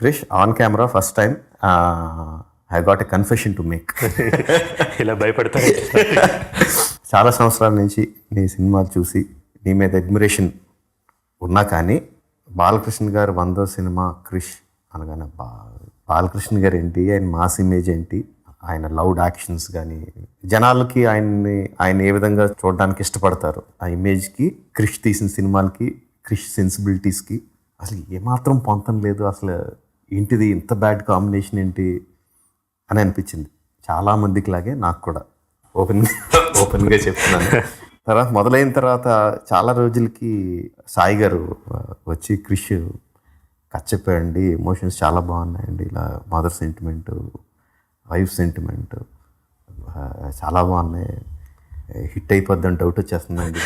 Krish on camera first time I got a confession to make. ఇలా భయపడతారు. చాలా సంవత్సరాల నుంచి నీ సినిమాలు చూసి నీ మీద అడ్మిరేషన్ ఉన్నా కానీ బాలకృష్ణ గారు 100వ సినిమా క్రిష్ అనగానే బాలకృష్ణ గారు ఏంటి, ఆయన మాస్ ఇమేజ్ ఏంటి, ఆయన లౌడ్ యాక్షన్స్ కానీ జనాలకి ఆయన ఏ విధంగా చూడడానికి ఇష్టపడతారు, ఆ ఇమేజ్కి క్రిష్ తీసిన సినిమాలకి క్రిష్ సెన్సిబిలిటీస్కి అసలు ఏమాత్రం పొంతం లేదు. అసలు ఏంటిది ఇంత బ్యాడ్ కాంబినేషన్ ఏంటి అని అనిపించింది చాలామందికి లాగే నాకు కూడా. ఓపెన్గా చెప్తున్నాను. తర్వాత మొదలైన తర్వాత చాలా రోజులకి సాయి గారు వచ్చి క్రిష్ చెప్పండి, ఎమోషన్స్ చాలా బాగున్నాయండి, ఇలా మదర్ సెంటిమెంట్, వైఫ్ సెంటిమెంట్ చాలా బాగున్నాయి, హిట్ అయిపోద్దని డౌట్ వచ్చేస్తుందండి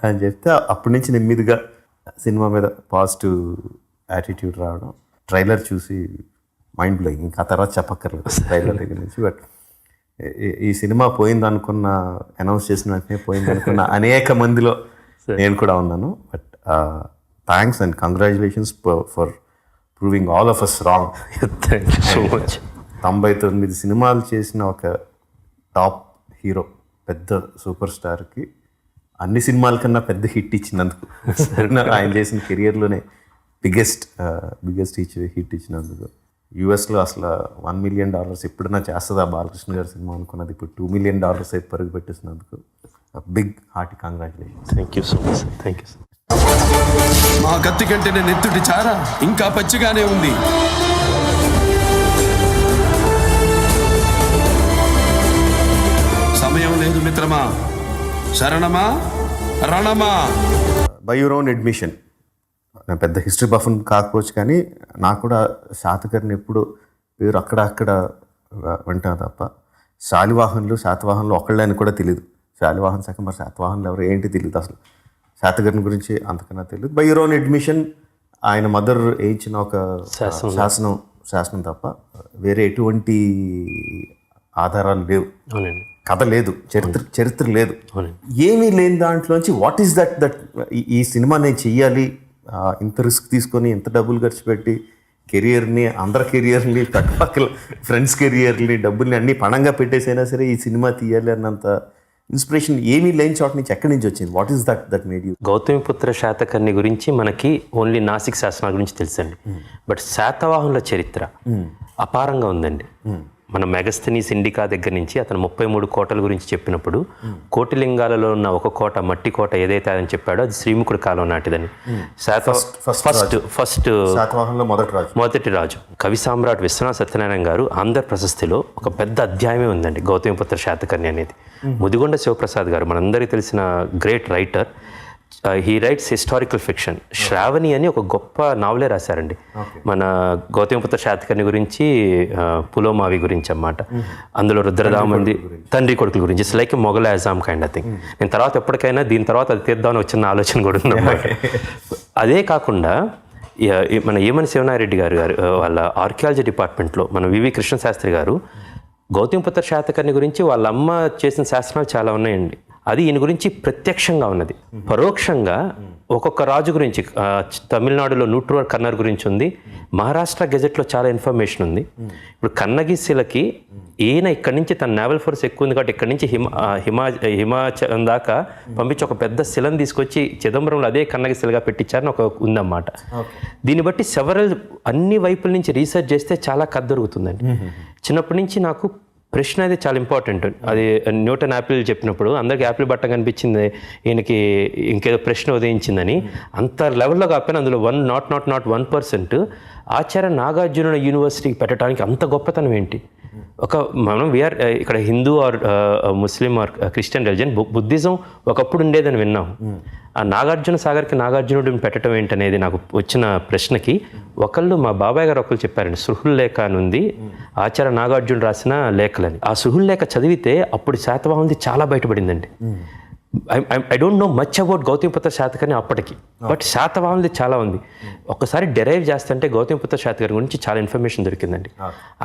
అని చెప్తే అప్పటి నుంచి నెమ్మదిగా సినిమా మీద పాజిటివ్ యాటిట్యూడ్ రావడం. ట్రైలర్ చూసి మైండ్ బ్లోయింగ్, ఇంకా తర్వాత చెప్పక్కర్లేదు ట్రైలర్ దగ్గర నుంచి. బట్ ఈ సినిమా పోయింది అనుకున్న, అనౌన్స్ చేసిన వెంటనే పోయింది అనుకున్న అనేక మందిలో నేను కూడా ఉన్నాను. But thanks and congratulations for proving all of us wrong. Thank you so much. 99 సినిమాలు చేసిన ఒక టాప్ హీరో, పెద్ద సూపర్ స్టార్కి అన్ని సినిమాల కన్నా పెద్ద హిట్ ఇచ్చినందుకు, ఆయన చేసిన కెరియర్లోనే బిగ్గెస్ట్ హిట్ ఇచ్చినందుకు, యూఎస్లో అసలు $1 million ఎప్పుడైనా చేస్తుందా బాలకృష్ణ గారి సినిమా అనుకున్నది ఇప్పుడు $2 million పరుగు పెట్టేసినందుకు big hearty congratulations. Thank you so much sir. Thank you sir. మా కత్తి కంటే నేను ఎత్తుటి చారా ఇంకా పచ్చిగానే ఉంది. సమయం లేదు మిత్రమా, శరణమా రణమా. బై యువర్ ఓన్ అడ్మిషన్, నేను పెద్ద హిస్టరీ బఫన్ కాకపోవచ్చు కానీ నాకు కూడా శాతకర్ణి ఎప్పుడు పేరు అక్కడ వింటాను తప్ప శాతవాహనులు ఒకళ్ళని కూడా తెలియదు. శాలివాహన్ శాఖ మరి శాతవాహనులు ఎవరు ఏంటి తెలియదు, అసలు శాతకర్ణి గురించి అంతకన్నా తెలియదు. బై యువర్ ఓన్ అడ్మిషన్ ఆయన మదర్ వేయించిన ఒక శాసనం తప్ప వేరే ఎటువంటి ఆధారాలు లేవు, కథ లేదు, చరిత్ర లేదు, ఏమీ లేని దాంట్లోంచి వాట్ ఈస్ దట్ ఈ సినిమా నేను చెయ్యాలి, ఇంత రిస్క్ తీసుకొని ఇంత డబ్బులు ఖర్చు పెట్టి కెరియర్ని, అందరి కెరియర్ని, పక్కపక్కల ఫ్రెండ్స్ కెరియర్ని, డబ్బుల్ని అన్నీ పణంగా పెట్టేసైనా సరే ఈ సినిమా తీయాలి అన్నంత ఇన్స్పిరేషన్ ఏమీ లేని చోట నుంచి ఎక్కడి నుంచి వచ్చింది? What is that made you? Gautamiputra Satakarni గురించి మనకి ఓన్లీ నాసిక్ శాసనాల గురించి తెలుసండి. బట్ శాతవాహనుల చరిత్ర అపారంగా ఉందండి. మన మెగస్థనీస్ ఇండికా దగ్గర నుంచి అతను 33 కోటల గురించి చెప్పినప్పుడు కోటిలింగాలలో ఉన్న ఒక కోట, మట్టి కోట ఏదైతే అని చెప్పాడో అది శ్రీముఖుడి కాలం నాటిదని. ఫస్ట్ మొదటి రాజు కవి సామ్రాట్ విశ్వనాథ సత్యనారాయణ గారు ఆంధ్ర ప్రశస్తిలో ఒక పెద్ద అధ్యాయమే ఉందండి గౌతమిపుత్ర శాతకర్ణి అనేది. ముదిగొండ శివప్రసాద్ గారు మనందరికీ తెలిసిన great writer, he writes historical fiction. Shravani అని ఒక గొప్ప నావలే రాశారండి మన గౌతమిపుత్ర శాతకర్ణి గురించి, పులోమావి గురించి అన్నమాట. అందులో రుద్రదామంది తండ్రి కొడుకుల గురించి, it's like Mughal Azam kind of thing. నేను తర్వాత ఎప్పటికైనా దీని తర్వాత అది తీద్దామని వచ్చిన ఆలోచన కూడా ఉందన్నమాట. అదే కాకుండా మన ఏమని శివనారెడ్డి గారు వాళ్ళ ఆర్కియాలజీ డిపార్ట్మెంట్లో మన వివి కృష్ణశాస్త్రి గారు గౌతమిపుత్ర శాతకర్ణి గురించి వాళ్ళ అమ్మ చేసిన శాసనాలు చాలా ఉన్నాయండి. అది ఈయన గురించి ప్రత్యక్షంగా ఉన్నది. పరోక్షంగా ఒక్కొక్క రాజు గురించి, తమిళనాడులో నూట్రువర్ కన్నర్ గురించి ఉంది, మహారాష్ట్ర గెజెట్లో చాలా ఇన్ఫర్మేషన్ ఉంది. ఇప్పుడు కన్నగిశిలకి ఈయన ఇక్కడి నుంచి తన నేవల్ ఫోర్స్ ఎక్కువ ఉంది కాబట్టి ఇక్కడి నుంచి హిమాచలం దాకా పంపించి ఒక పెద్ద శిలను తీసుకొచ్చి చిదంబరంలో అదే కన్నగిశిలగా పెట్టించారని ఒక ఉందన్నమాట. దీన్ని బట్టి అన్ని వైపుల నుంచి రీసెర్చ్ చేస్తే చాలా కథ దొరుకుతుందండి. చిన్నప్పటి నుంచి నాకు ప్రశ్న అయితే చాలా ఇంపార్టెంట్. అది న్యూటన్ యాపిల్ చెప్పినప్పుడు అందరికి యాపిల్ బట్ట కనిపించింది, ఈయనకి ఇంకేదో ప్రశ్న ఉదయించిందని. అంత లెవెల్లో కాకపోయినా అందులో 1% ఆచార్య నాగార్జున యూనివర్సిటీకి పెట్టడానికి అంత గొప్పతనం ఏంటి? మనం వీఆర్ ఇక్కడ Hindu or Muslim or Christian religion, Buddhism ఒకప్పుడు ఉండేదని విన్నాం. ఆ నాగార్జున సాగర్కి నాగార్జునుడిని పెట్టడం ఏంటనేది నాకు వచ్చిన ప్రశ్నకి మా బాబాయ్ గారు ఒకళ్ళు చెప్పారండి, సుహుల్ లేఖ అని ఉంది, ఆచార్య నాగార్జున రాసిన లేఖలని. ఆ సుహుల్ లేఖ చదివితే అప్పుడు శాతవాహనుది చాలా బయటపడిందండి. I don't know much about Gautamiputra Satakarni అప్పటికి, బట్ శాతవాహనుది చాలా ఉంది. ఒక్కసారి డెరైవ్ చేస్తుంటే గౌతమిపుత్ర శాతకర్ణి గురించి చాలా ఇన్ఫర్మేషన్ దొరికిందండి.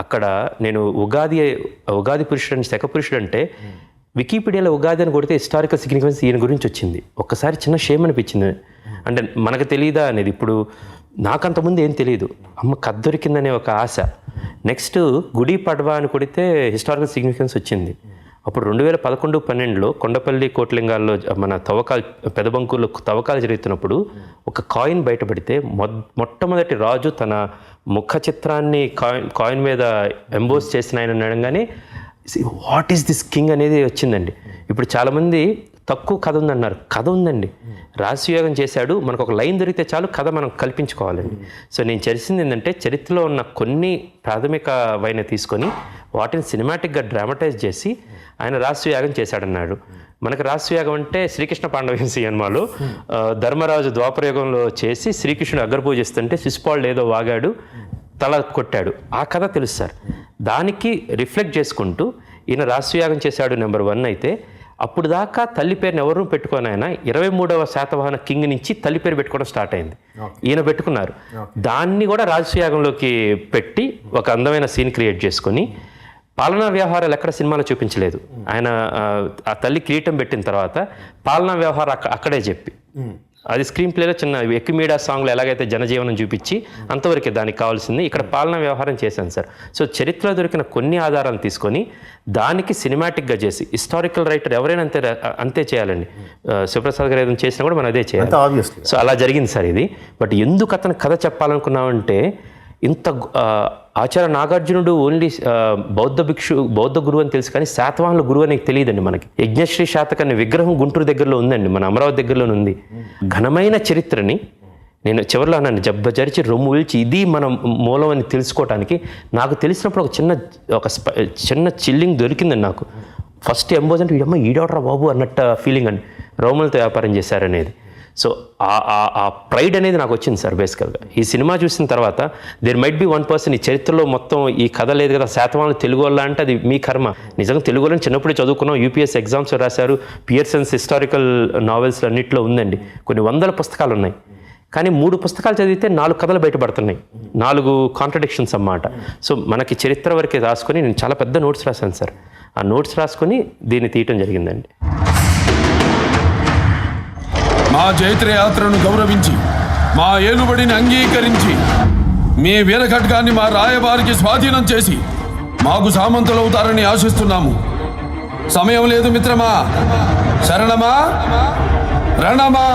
అక్కడ నేను ఉగాది పురుషుడు అని, శక పురుషుడు అంటే వికీపీడియాలో ఉగాది అని కొడితే హిస్టారికల్ సిగ్నిఫికెన్స్ ఈయన గురించి వచ్చింది. ఒక్కసారి చిన్న షేమ్ అనిపించింది. అంటే మనకు తెలియదా అనేది. ఇప్పుడు నాకంతకుముందు ఏం తెలియదు, అమ్మ కథ దొరికిందనే ఒక ఆశ. నెక్స్ట్ గుడి పడవ అని కొడితే హిస్టారికల్ సిగ్నిఫికెన్స్ వచ్చింది. అప్పుడు 2011-12లో కొండపల్లి కోట్లింగాల్లో మన తవ్వకాలు పెదబంకూరులో తవ్వకాలు జరుగుతున్నప్పుడు ఒక కాయిన్ బయటపడితే మొట్టమొదటి రాజు తన ముఖ చిత్రాన్ని కాయిన్ మీద ఎంబోస్ చేసిన ఆయన అనగానే వాట్ ఈస్ దిస్ కింగ్ అనేది వచ్చిందండి. ఇప్పుడు చాలామంది తక్కువ కథ ఉందన్నారు, కథ ఉందండి. రాజసుయోగం చేశాడు, మనకు ఒక లైన్ దొరికితే చాలు కథ మనం కల్పించుకోవాలండి. సో నేను చేసింది ఏంటంటే చరిత్రలో ఉన్న కొన్ని ప్రాథమికమైన తీసుకొని వాటిని సినిమాటిక్గా డ్రామటైజ్ చేసి ఆయన రాజసుయాగం చేశాడన్నాడు. మనకు రాజసుయాగం అంటే శ్రీకృష్ణ పాండవ సినిమాలో ధర్మరాజు ద్వాపరయుగంలో చేసి శ్రీకృష్ణుడు అగ్రపూజిస్తుంటే శిశుపాలుడు ఏదో వాగాడు, తల కొట్టాడు, ఆ కథ తెలుసు సార్. దానికి రిఫ్లెక్ట్ చేసుకుంటూ ఈయన రాజసుయాగం చేశాడు నెంబర్ 1 అయితే, అప్పుడు దాకా తల్లి పేరుని ఎవరు పెట్టుకొని ఆయన 23వ శాతవాహన కింగ్ నుంచి తల్లి పేరు పెట్టుకోవడం స్టార్ట్ అయింది. ఈయన పెట్టుకున్నారు. దాన్ని కూడా రాజసుయాగంలోకి పెట్టి ఒక అందమైన సీన్ క్రియేట్ చేసుకొని పాలనా వ్యవహారాలు ఎక్కడ సినిమాలో చూపించలేదు. ఆయన ఆ తల్లి కిరీటం పెట్టిన తర్వాత పాలనా వ్యవహారం అక్కడే చెప్పి అది స్క్రీన్ ప్లేలో చిన్న ఎక్కిమీడా సాంగ్లో ఎలాగైతే జనజీవనం చూపించి అంతవరకే దానికి కావాల్సింది. ఇక్కడ పాలనా వ్యవహారం చేశాను సార్. సో చరిత్రలో దొరికిన కొన్ని ఆధారాలు తీసుకొని దానికి సినిమాటిక్గా చేసి హిస్టారికల్ రైటర్ ఎవరైనా అంతే చేయాలండి. శివప్రసాద్ గారు ఏదైనా చేసినా కూడా మనం అదే చేయాలి. సో అలా జరిగింది సార్ ఇది. బట్ ఎందుకు అతను కథ చెప్పాలనుకున్నామంటే ఇంత ఆచార్య నాగార్జునుడు ఓన్లీ బౌద్ధ గురువు అని తెలుసు, కానీ శాతవాహనుల గురువు అని తెలియదండి మనకి. యజ్ఞశ్రీ శాతకర్ణి విగ్రహం గుంటూరు దగ్గరలో ఉందండి, మన అమరావతి దగ్గరలోనే ఉంది. ఘనమైన చరిత్రని నేను చివరిలో అన్నాను, జబ్బజరిచి రొమ్ము విల్చి ఇది మన మూలం అని తెలుసుకోవటానికి నాకు తెలిసినప్పుడు ఒక చిన్న చిల్లింగ్ దొరికిందండి నాకు. ఫస్ట్ ఎంబోజ్ అంటే అమ్మ ఈడవట్రా బాబు అన్నట్టు ఫీలింగ్ అండి, రోమలతో వ్యాపారం చేశారనేది. సో ఆ ప్రైడ్ అనేది నాకు వచ్చింది సార్ బేసికల్గా. ఈ సినిమా చూసిన తర్వాత దేర్ మైట్ బి 1% ఈ చరిత్రలో మొత్తం ఈ కథ లేదు కదా, శాతవాహనులు తెలుగు వాళ్ళ అంటే అది మీ కర్మ. నిజంగా తెలుగు వాళ్ళని చిన్నప్పుడే చదువుకున్నాం, యూపీఎస్సీ ఎగ్జామ్స్ రాశారు, పియర్సన్స్ హిస్టారికల్ నావెల్స్ అన్నింటిలో ఉందండి. కొన్ని వందల పుస్తకాలు ఉన్నాయి, కానీ 3 పుస్తకాలు చదివితే 4 కథలు బయటపడుతున్నాయి, 4 కాంట్రడిక్షన్స్ అన్నమాట. సో మనకి చరిత్ర వరకే రాసుకొని నేను చాలా పెద్ద నోట్స్ రాశాను సార్. ఆ నోట్స్ రాసుకొని దీన్ని తీయటం జరిగిందండి. మా జైత్రయాత్రను గౌరవించి మా ఏలుబడిని అంగీకరించి మీ వీరఖడ్గాన్ని మా రాయబారికి స్వాధీనం చేసి మాకు సామంతులవుతారని ఆశిస్తున్నాము. సమయం లేదు మిత్రమా, శరణమా రణమా.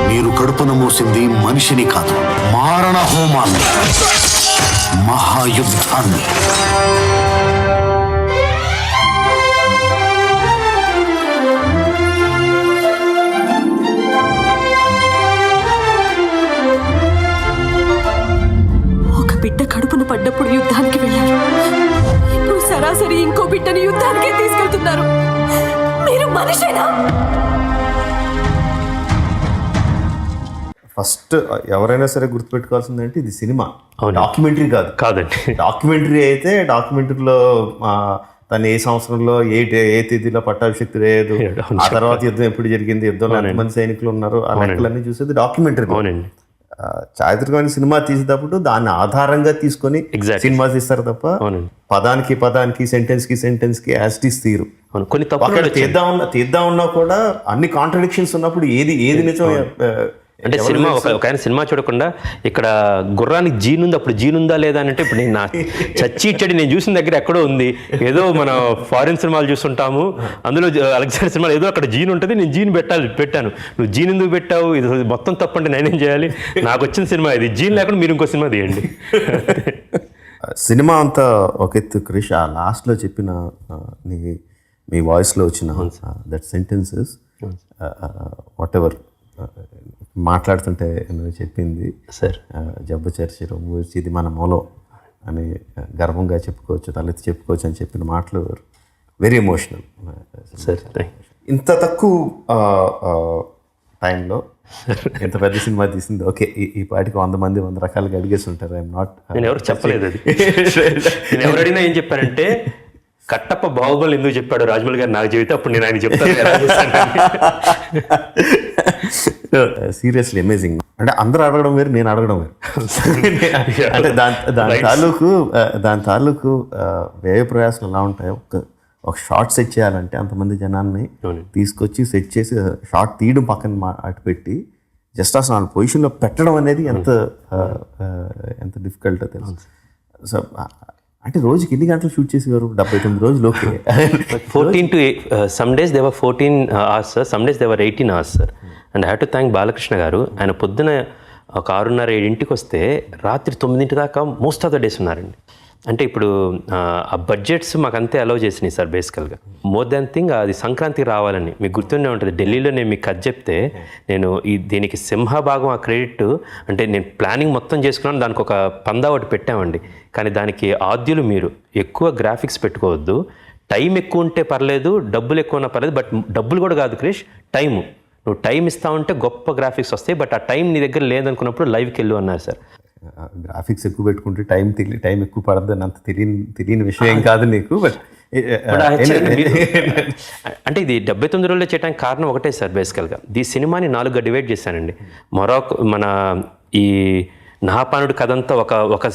మీరు కడుపున మోసింది మనిషిని కాదు, మారణ హోమాన్ని, మహాయుద్ధాన్ని. బిడ్డ కడుపున పడ్డప్పుడు యుద్ధానికి వెళ్ళారు, ఇప్పుడు సరాసరి ఇంకో బిడ్డని యుద్ధానికే తీసుకెళ్తున్నారు. మీరు మనిషేనా? ఫస్ట్ ఎవరైనా సరే గుర్తుపెట్టుకోవాల్సింది అంటే ఇది సినిమా, డాక్యుమెంటరీ కాదండి. డాక్యుమెంటరీ అయితే డాక్యుమెంటరీలో తను ఏ సంవత్సరంలో ఏ తేదీలో పట్టాభిషక్తి లేదు, ఆ తర్వాత యుద్ధం ఎప్పుడు జరిగింది, యుద్ధంలో ఎంతమంది సైనికులు ఉన్నారు, ఆ లెక్కలన్నీ చూసేది డాక్యుమెంటరీ. అవునండి. చారిత్రకమైన సినిమా తీసేటప్పుడు దాన్ని ఆధారంగా తీసుకొని సినిమా తీస్తారు తప్ప పదానికి సెంటెన్స్ కి యాస్టిస్ తీరు. కొన్ని తీద్దాం ఉన్నా కూడా అన్ని కాంట్రడిక్షన్స్ ఉన్నప్పుడు ఏది నిజం అంటే సినిమా ఒక ఆయన సినిమా చూడకుండా ఇక్కడ గుర్రానికి జీన్ ఉంది, అప్పుడు జీన్ ఉందా లేదా అంటే ఇప్పుడు నేను చచ్చి ఇచ్చడి నేను చూసిన దగ్గర ఎక్కడో ఉంది. ఏదో మన ఫారిన్ సినిమాలు చూస్తుంటాము, అందులో అలెగ్జాండర్ సినిమాలు ఏదో అక్కడ జీన్ ఉంటుంది, నేను జీన్ పెట్టాను, నువ్వు జీన్ ఎందుకు పెట్టావు, ఇది మొత్తం తప్పంటే నేనేం చేయాలి, నాకు వచ్చిన సినిమా ఇది, జీన్ లేకుండా మీరు ఇంకో సినిమా తీయండి. సినిమా అంతా ఒక ఎత్తు క్రిష్, ఆ లాస్ట్లో చెప్పిన మీ వాయిస్లో వచ్చిన దట్ సెంటెన్సెస్ వాట్ ఎవర్ మాట్లాడుతుంటే నువ్వు చెప్పింది సార్, జబ్బు చర్చి రొమ్ము ఇది మన మూలం అని గర్వంగా చెప్పుకోవచ్చు, తలెత్తి చెప్పుకోవచ్చు అని చెప్పిన మాటలు వెరీ ఎమోషనల్ సార్. ఇంత తక్కువ టైంలో ఎంత పెద్ద సినిమా తీసింది. ఓకే, ఈ పాటికి 100 మంది 100 రకాలుగా అడిగేసి ఉంటారు. ఐఎమ్ నాట్, నేను ఎవరు చెప్పలేదు అది. నేను ఎవరు అడిగినా ఏం చెప్పానంటే కట్టప్ప బాహుబలి ఎందుకు చెప్పాడు రాజమౌళి గారు నాకు చెబితే అప్పుడు నేను ఆయన చెప్తాను. Seriously amazing. అంటే అందరూ అడగడం వేరు, నేను అడగడం వేరు. అంటే దాని తాలూకు వ్యయ ప్రయాసాలు ఎలా ఉంటాయో ఒక షార్ట్ సెట్ చేయాలంటే అంతమంది జనాన్ని తీసుకొచ్చి సెట్ చేసి షార్ట్ తీయడం పక్కన అటు పెట్టి జస్ట్ అసలు ఆ పొజిషన్లో పెట్టడం అనేది ఎంత డిఫికల్టో తెలుసు. సో అంటే రోజుకి ఎన్ని గంటలు షూట్ చేసేవారు? 79 రోజులు. Okay, 14 to 8 some days they were 14 hours sir, some days they were 18 hours sir. And I have to thank Balakrishna గారు. ఆయన పొద్దున ఒక 6:30-7 వస్తే రాత్రి 9 దాకా మోస్ట్ ఆఫ్ ద డేస్ ఉన్నారండి. అంటే ఇప్పుడు ఆ బడ్జెట్స్ మాకు అంతే అలౌ చేసినాయి సార్. బేసికల్గా మోర్ దాన్ థింగ్ అది సంక్రాంతికి రావాలని మీకు గుర్తుండే ఉంటుంది. ఢిల్లీలో నేను మీకు కథ చెప్తే నేను దీనికి సింహభాగం ఆ క్రెడిట్ అంటే నేను ప్లానింగ్ మొత్తం చేసుకున్నాను. దానికి ఒక పందా ఒకటి పెట్టామండి. కానీ దానికి ఆద్యులు మీరు. ఎక్కువ గ్రాఫిక్స్ పెట్టుకోవద్దు, టైం ఎక్కువ ఉంటే పర్లేదు, డబ్బులు ఎక్కువ ఉన్నా పర్లేదు, బట్ డబ్బులు కూడా కాదు క్రిష్, టైము. నువ్వు టైం ఇస్తా ఉంటే గొప్ప గ్రాఫిక్స్ వస్తాయి, బట్ ఆ టైం నీ దగ్గర లేదనుకున్నప్పుడు లైవ్కి వెళ్ళు అన్నారు సార్. గ్రాఫిక్స్ ఎక్కువ పెట్టుకుంటే టైం ఎక్కువ పడద్దు అని అంత తెలియని విషయం కాదు నీకు. బట్ అంటే ఇది 79 రోజుల్లో చేయడానికి కారణం ఒకటే సార్. బేసికల్గా ఈ సినిమాని 4గా డివైడ్ చేశానండి. మన ఈ నాహపానుడు కథ అంతా ఒక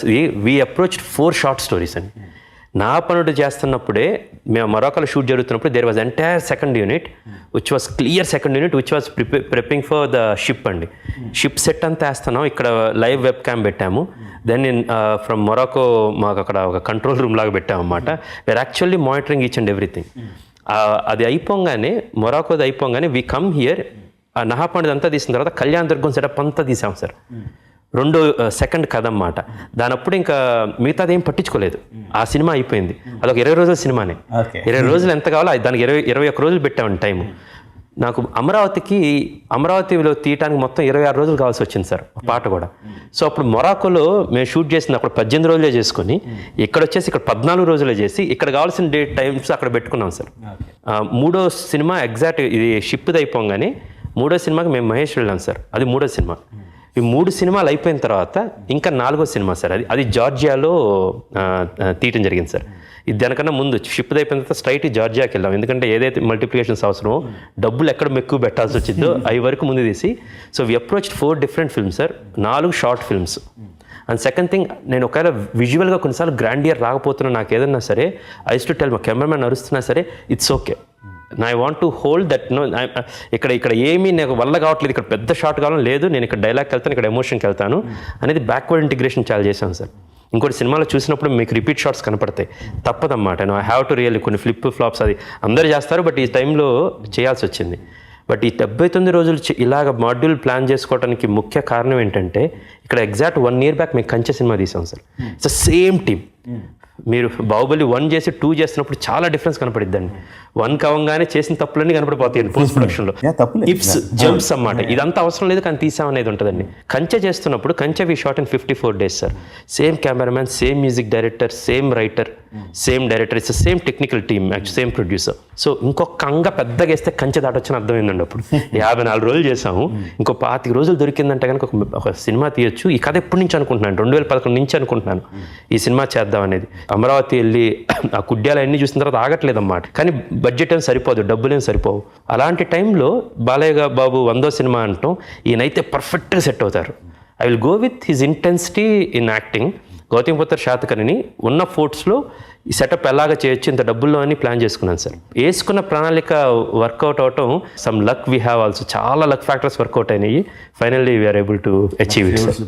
వి అప్రోచ్ 4 షార్ట్ స్టోరీస్ అండి. నాహపానుడు చేస్తున్నప్పుడే మేము మొరాకోలో షూట్ జరుగుతున్నప్పుడు there was entire second unit which was clear second unit which was preparing for the ship అండి. షిప్ సెట్ అంతా వేస్తున్నాం, ఇక్కడ లైవ్ వెబ్ క్యామ్ పెట్టాము. దెన్ నేను ఫ్రమ్ మొరాకో మాకు అక్కడ ఒక కంట్రోల్ రూమ్ లాగా పెట్టాము అనమాట. We are actually monitoring each and everything. అది అయిపోగానే మొరాకోది అయిపోగానే వీ కమ్ హియర్. ఆ నాహపానుడు అంతా తీసిన తర్వాత కళ్యాణ దుర్గం సెటప్ అంతా తీసాం సార్. 2 సెకండ్ కథ అన్నమాట. దానప్పుడు ఇంకా మిగతాది ఏం పట్టించుకోలేదు. ఆ సినిమా అయిపోయింది. అదొక 20 రోజుల సినిమానే. 20 రోజులు ఎంత కావాలో దానికి 21 రోజులు పెట్టామండి టైము. నాకు అమరావతిలో తీయటానికి మొత్తం 26 రోజులు కావాల్సి వచ్చింది సార్, పాట కూడా. సో అప్పుడు మొరాకోలో మేము షూట్ చేసింది అప్పుడు 18 రోజులే చేసుకుని ఇక్కడ వచ్చేసి ఇక్కడ 14 రోజులే చేసి ఇక్కడ కావాల్సిన టైమ్స్ అక్కడ పెట్టుకున్నాం సార్. 3వ సినిమా ఎగ్జాక్ట్ ఇది షిప్ది అయిపోగానే 3వ సినిమాకి మేము మహేష్ వెళ్ళాం సార్. అది 3వ సినిమా. ఈ 3 సినిమాలు అయిపోయిన తర్వాత ఇంకా 4వ సినిమా సార్. అది జార్జియాలో తీయటం జరిగింది సార్. ఇది దానికన్నా ముందు షిప్ అయిపోయిన తర్వాత స్ట్రైట్ జార్జియాకి వెళ్ళాం. ఎందుకంటే ఏదైతే మల్టిప్లికేషన్స్ అవసరమో డబ్బులు ఎక్కడ ఎక్కువ పెట్టాల్సి వచ్చిందో అవి వరకు ముందు తీసి. So we approach 4 different films sir, 4 short films. And second thing, నేను ఒకవేళ విజువల్గా కొన్నిసార్లు గ్రాండియర్ రాకపోతున్నా నాకు ఏదన్నా సరే ఐ యూస్ టు టెల్ మా కెమెరామెన్ అరుస్తున్నా సరే it's okay, I want to hold that. No ఇక్కడ ఏమీ నాకు వల్ల కావట్లేదు, ఇక్కడ పెద్ద షార్ట్ కావాలని లేదు, నేను ఇక్కడ డైలాగ్కి వెళ్తాను, ఇక్కడ ఎమోషన్కి వెళ్తాను అనేది బ్యాక్వర్డ్ ఇంటిగ్రేషన్ చాలా చేశాను సార్. ఇంకోటి సినిమాలో చూసినప్పుడు మీకు రిపీట్ షాట్స్ కనపడతాయి, తప్పదన్నమాట. ఐ హ్యావ్ టు రియల్లీ కొన్ని ఫ్లిప్ ఫ్లాప్స్ అది అందరూ చేస్తారు, బట్ ఈ టైంలో చేయాల్సి వచ్చింది. బట్ ఈ 79 రోజులు ఇలాగ మాడ్యూల్ ప్లాన్ చేసుకోవడానికి ముఖ్య కారణం ఏంటంటే ఇక్కడ ఎగ్జాక్ట్ 1 year బ్యాక్ మేము కంచె సినిమా తీసాం సార్. It's same team. మీరు బాహుబలి 1 చేసి 2 చేస్తున్నప్పుడు చాలా డిఫరెన్స్ కనపడిద్దండి. 1 కవంగానే చేసిన తప్పులన్నీ కనపడిపోతాయండి పోస్ట్ ప్రొడక్షన్లో. ఇప్స్ జంప్స్ అన్నమాట. ఇదంతా అవసరం లేదు కానీ తీసామనేది ఉంటుందండి. కంచె చేస్తున్నప్పుడు Kanche we shot in 54 days సార్. Same cameraman, same music director, same writer, same director, it's same technical team, same producer. So ఇంకొక కంగ పెద్దగా వేస్తే కంచె దాటొచ్చని అర్థమైందండి. అప్పుడు 54 రోజులు చేసాము, ఇంకో 25 రోజులు దొరికిందంటే కనుక ఒక సినిమా తీయొచ్చు. ఈ కథ ఎప్పటి నుంచి అనుకుంటున్నాను, 2011 నుంచి అనుకుంటున్నాను ఈ సినిమా చేద్దాం అనేది. అమరావతి వెళ్ళి ఆ కుడ్యాలు అన్నీ చూసిన తర్వాత ఆగట్లేదు అన్నమాట. కానీ బడ్జెట్ ఏం సరిపోదు, డబ్బులేం సరిపోవు. అలాంటి టైంలో బాలయ్య బాబు 100వ సినిమా అంటాం, ఈయనైతే పర్ఫెక్ట్గా సెట్ అవుతారు. I will go with his intensity in acting. Gautamiputra శాతకర్ణిని ఉన్న ఫోర్ట్స్లో ఈ సెటప్ ఎలాగా చేయొచ్చు, ఇంత డబ్బుల్లో అని ప్లాన్ చేసుకున్నాను సార్. వేసుకున్న ప్రణాళిక వర్కౌట్ అవటం, some luck we have also, చాలా లక్ ఫ్యాక్టర్స్ వర్కౌట్ అయినాయి. Finally we are able to achieve it sir.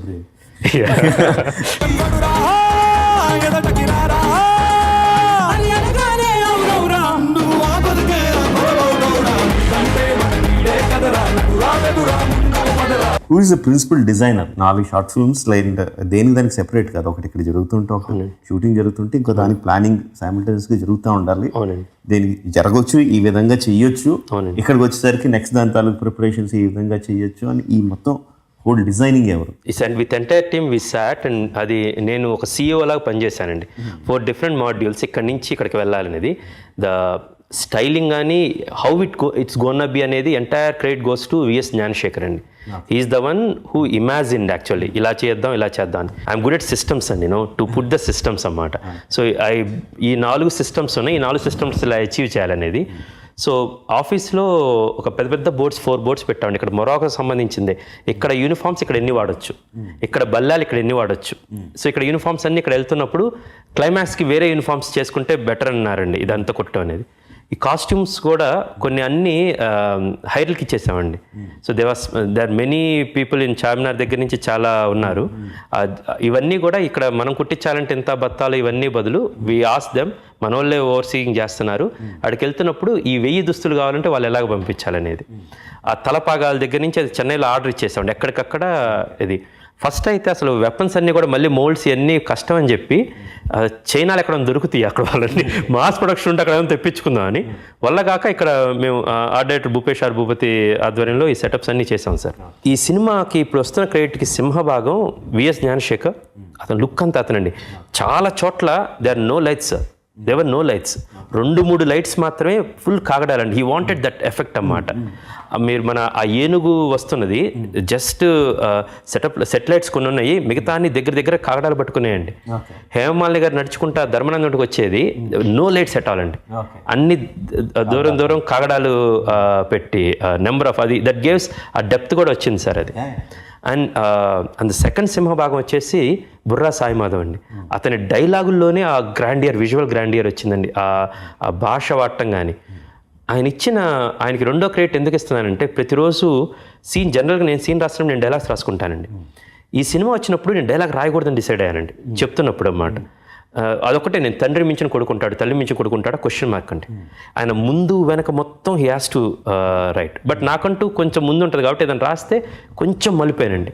Who is the principal designer? 4 short films line దేనికి దానికి సెపరేట్ కాదు. ఒకటి ఇక్కడ జరుగుతుంటే, ఒకటి షూటింగ్ జరుగుతుంటే, ఇంకో దానికి ప్లానింగ్ సైమల్టేనియస్గా జరుగుతూ ఉండాలి. దీనికి జరగవచ్చు, ఈ విధంగా చెయ్యొచ్చు, ఇక్కడికి వచ్చేసరికి నెక్స్ట్ దాని తాలూకు ప్రిపరేషన్స్ ఈ విధంగా చెయ్యొచ్చు అని ఈ మొత్తం హోల్ డిజైనింగ్ ఎవరు? With entire team we sat. అండ్ అది నేను ఒక CEO లాగా పనిచేశానండి. 4 డిఫరెంట్ మాడ్యూల్స్ ఇక్కడి నుంచి ఇక్కడికి వెళ్ళాలనేది. ద స్టైలింగ్ కానీ హౌ ఇట్స్ గోన్ బి అనేది entire credit goes to VS Gnanasekhar అండి. He's the one who imagined actually ఇలా చేద్దాం అని. ఐఎమ్ గుడ్ ఎట్ సిస్టమ్స్ అండి, టు పుట్ ద సిస్టమ్స్ అన్నమాట. సో ఈ 4 సిస్టమ్స్ ఉన్నాయి, ఈ 4 సిస్టమ్స్ ఇలా అచీవ్ చేయాలనేది. సో ఆఫీస్లో ఒక పెద్ద పెద్ద బోర్డ్స్ 4 బోర్డ్స్ పెట్టామండి. ఇక్కడ మొరాకోకు సంబంధించింది, ఇక్కడ యూనిఫామ్స్ ఇక్కడ ఎన్ని వాడచ్చు, ఇక్కడ బల్లాలు ఇక్కడ ఎన్ని వాడచ్చు. సో ఇక్కడ యూనిఫామ్స్ అన్ని ఇక్కడ వెళ్తున్నప్పుడు క్లైమాక్స్కి వేరే యూనిఫామ్స్ చేసుకుంటే బెటర్ అన్నారండి ఇదంతా కొట్టడం అనేది. ఈ కాస్ట్యూమ్స్ కూడా కొన్ని అన్ని హైర్లకి ఇచ్చేసామండి. So there many people in Charminar దగ్గర నుంచి చాలా ఉన్నారు. ఇవన్నీ కూడా ఇక్కడ మనం కుట్టించాలంటే ఎంత బత్తాలు ఇవన్నీ బదులు వి ఆస్ దెమ్, మన వాళ్ళే ఓవర్సీయింగ్ చేస్తున్నారు. అక్కడికి వెళ్తున్నప్పుడు ఈ 1000 దుస్తులు కావాలంటే వాళ్ళు ఎలాగ పంపించాలనేది. ఆ తలపాగాల దగ్గర నుంచి అది చెన్నైలో ఆర్డర్ ఇచ్చేసామండి. ఎక్కడికక్కడ ఇది ఫస్ట్ అయితే అసలు వెపన్స్ అన్నీ కూడా మళ్ళీ మోల్డ్స్ ఇవన్నీ కష్టం అని చెప్పి చైనాలో ఎక్కడ దొరుకుతాయి అక్కడ వాళ్ళని మాస్ ప్రొడక్షన్ ఉంటే అక్కడ ఏమైనా తెప్పించుకుందాం అని వల్ల కాక ఇక్కడ మేము art director Bhupesh or Bhupathi ఆధ్వర్యంలో ఈ సెటప్స్ అన్నీ చేసాం సార్. ఈ సినిమాకి ఇప్పుడు వస్తున్న క్రెడిట్కి సింహభాగం విఎస్ జ్ఞానశేఖర్, అతను లుక్ అంతా అతనండి. చాలా చోట్ల they are no lights, there're no lights, 2-3 lights మాత్రమే ఫుల్ కాగడాలండి. హీ వాంటెడ్ దట్ ఎఫెక్ట్ అన్నమాట. మీరు మన ఆ ఏనుగు వస్తున్నది జస్ట్ సెటిలైట్స్ కొన్ని ఉన్నాయి, మిగతా అన్ని దగ్గర కాగడాలు పట్టుకున్నాయండి. హేమమాలిని గారు నడుచుకుంటా ధర్మనందుడికి వచ్చేది నో లైట్స్ ఎట్ ఆల్ అండి. అన్ని దూరం కాగడాలు పెట్టి నెంబర్ ఆఫ్ అది దట్ గేవ్స్ ఆ డెప్త్ కూడా వచ్చింది సార్ అది. అండ్ సెకండ్ సింహభాగం వచ్చేసి బుర్రా సాయి మాధవ్ అండి. అతని డైలాగుల్లోనే ఆ గ్రాండియర్, విజువల్ గ్రాండియర్ వచ్చిందండి. ఆ భాష వాడటం కానీ ఆయనకి రెండో క్రెడిట్ ఎందుకు ఇస్తున్నానంటే ప్రతిరోజు సీన్, జనరల్గా నేను సీన్ రాసినప్పుడు నేను డైలాగ్స్ రాసుకుంటానండి. ఈ సినిమా వచ్చినప్పుడు నేను డైలాగ్ రాయకూడదని డిసైడ్ అయ్యానండి చెప్తున్నప్పుడు అన్నమాట. అదొకటే, నేను తండ్రి మించిన కొడుకుంటాడు, తల్లి మించిన కొడుకుంటాడు క్వశ్చన్ మార్క్ అండి. ఆయన ముందు వెనక మొత్తం he has to right. But నాకంటూ కొంచెం ముందు ఉంటుంది కాబట్టి ఏదైనా రాస్తే కొంచెం మలిపోయానండి.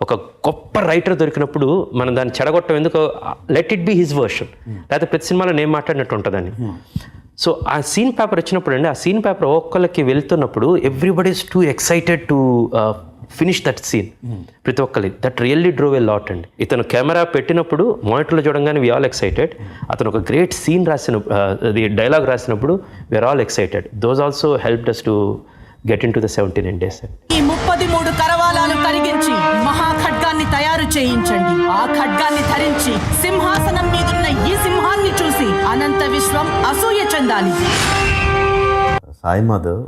ఒక గొప్ప రైటర్ దొరికినప్పుడు మనం దాన్ని చెడగొట్టం ఎందుకు, let it be his version, లేకపోతే ప్రతి సినిమాలో నేను మాట్లాడినట్టు ఉంటుందని. సో ఆ సీన్ పేపర్ వచ్చినప్పుడు అండి, ఆ సీన్ పేపర్ ఒక్కళ్ళకి వెళ్తున్నప్పుడు everybody is too excited to finish that scene. ప్రతి ఒక్కరి that really drove a lot అండి. ఇతను కెమెరా పెట్టినప్పుడు మానిటర్లో చూడంగానే వి ఆల్ ఎక్సైటెడ్. అతను ఒక గ్రేట్ సీన్ అది డైలాగ్ రాసినప్పుడు we are all excited. Those also helped us to get into the 79 days. ఈ 33 కరవాలాలు కరిగించి మహాఖడ్గాన్ని తయారు చేయించండి. ఆ ఖడ్గాన్ని ధరించి సింహాసనం మీదున్న ఈ సింహాన్ని చూసి అనంత విశ్వం అసూయ చెందాలి. Sai Madhav,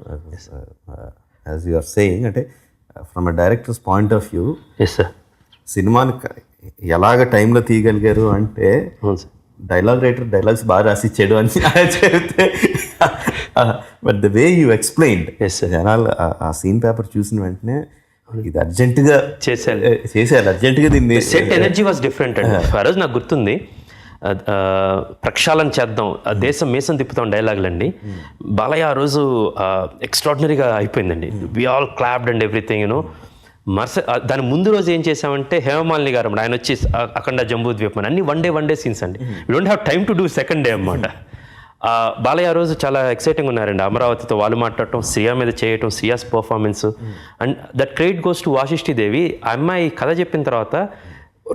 as you are saying, అంటే from a director's point of view yes sir, సినిమాని ఎలాగ టైంలో తీయగలిగారు అంటే అవును సార్, డైలాగ్ రైటర్ డైలాగ్స్ బాగా రాసిచ్చాడు అని చెప్తే, but the way you explained, జనాలు ఆ సీన్ పేపర్ చూసిన వెంటనే ఇది అర్జెంటుగా చేశారు అర్జెంటుగా దీన్ని. సెట్ ఎనర్జీ వాజ్ డిఫరెంట్ అండి. ఆ రోజు నాకు గుర్తుంది, ప్రక్షాళన చేద్దాం, దేశం మేసం తిప్పుతాం డైలాగులండి. బాలయ్య ఆ రోజు ఎక్స్ట్రాడినరీగా అయిపోయిందండి. We all clapped and everything you know. దాని ముందు రోజు ఏం చేసామంటే హేమమాలిని గారు ఆయన వచ్చి అఖండ జంబూద్వీపం అన్ని వన్ డే సీన్స్ అండి. We don't have time to do second day అన్నమాట. బాలయ్య రోజు చాలా ఎక్సైటింగ్ ఉన్నారండి. అమరావతితో వాళ్ళు మాట్లాడటం, సియా మీద చేయటం, Siya's performance, and that credit goes to Vasishthi Devi. ఆ అమ్మాయి కథ చెప్పిన తర్వాత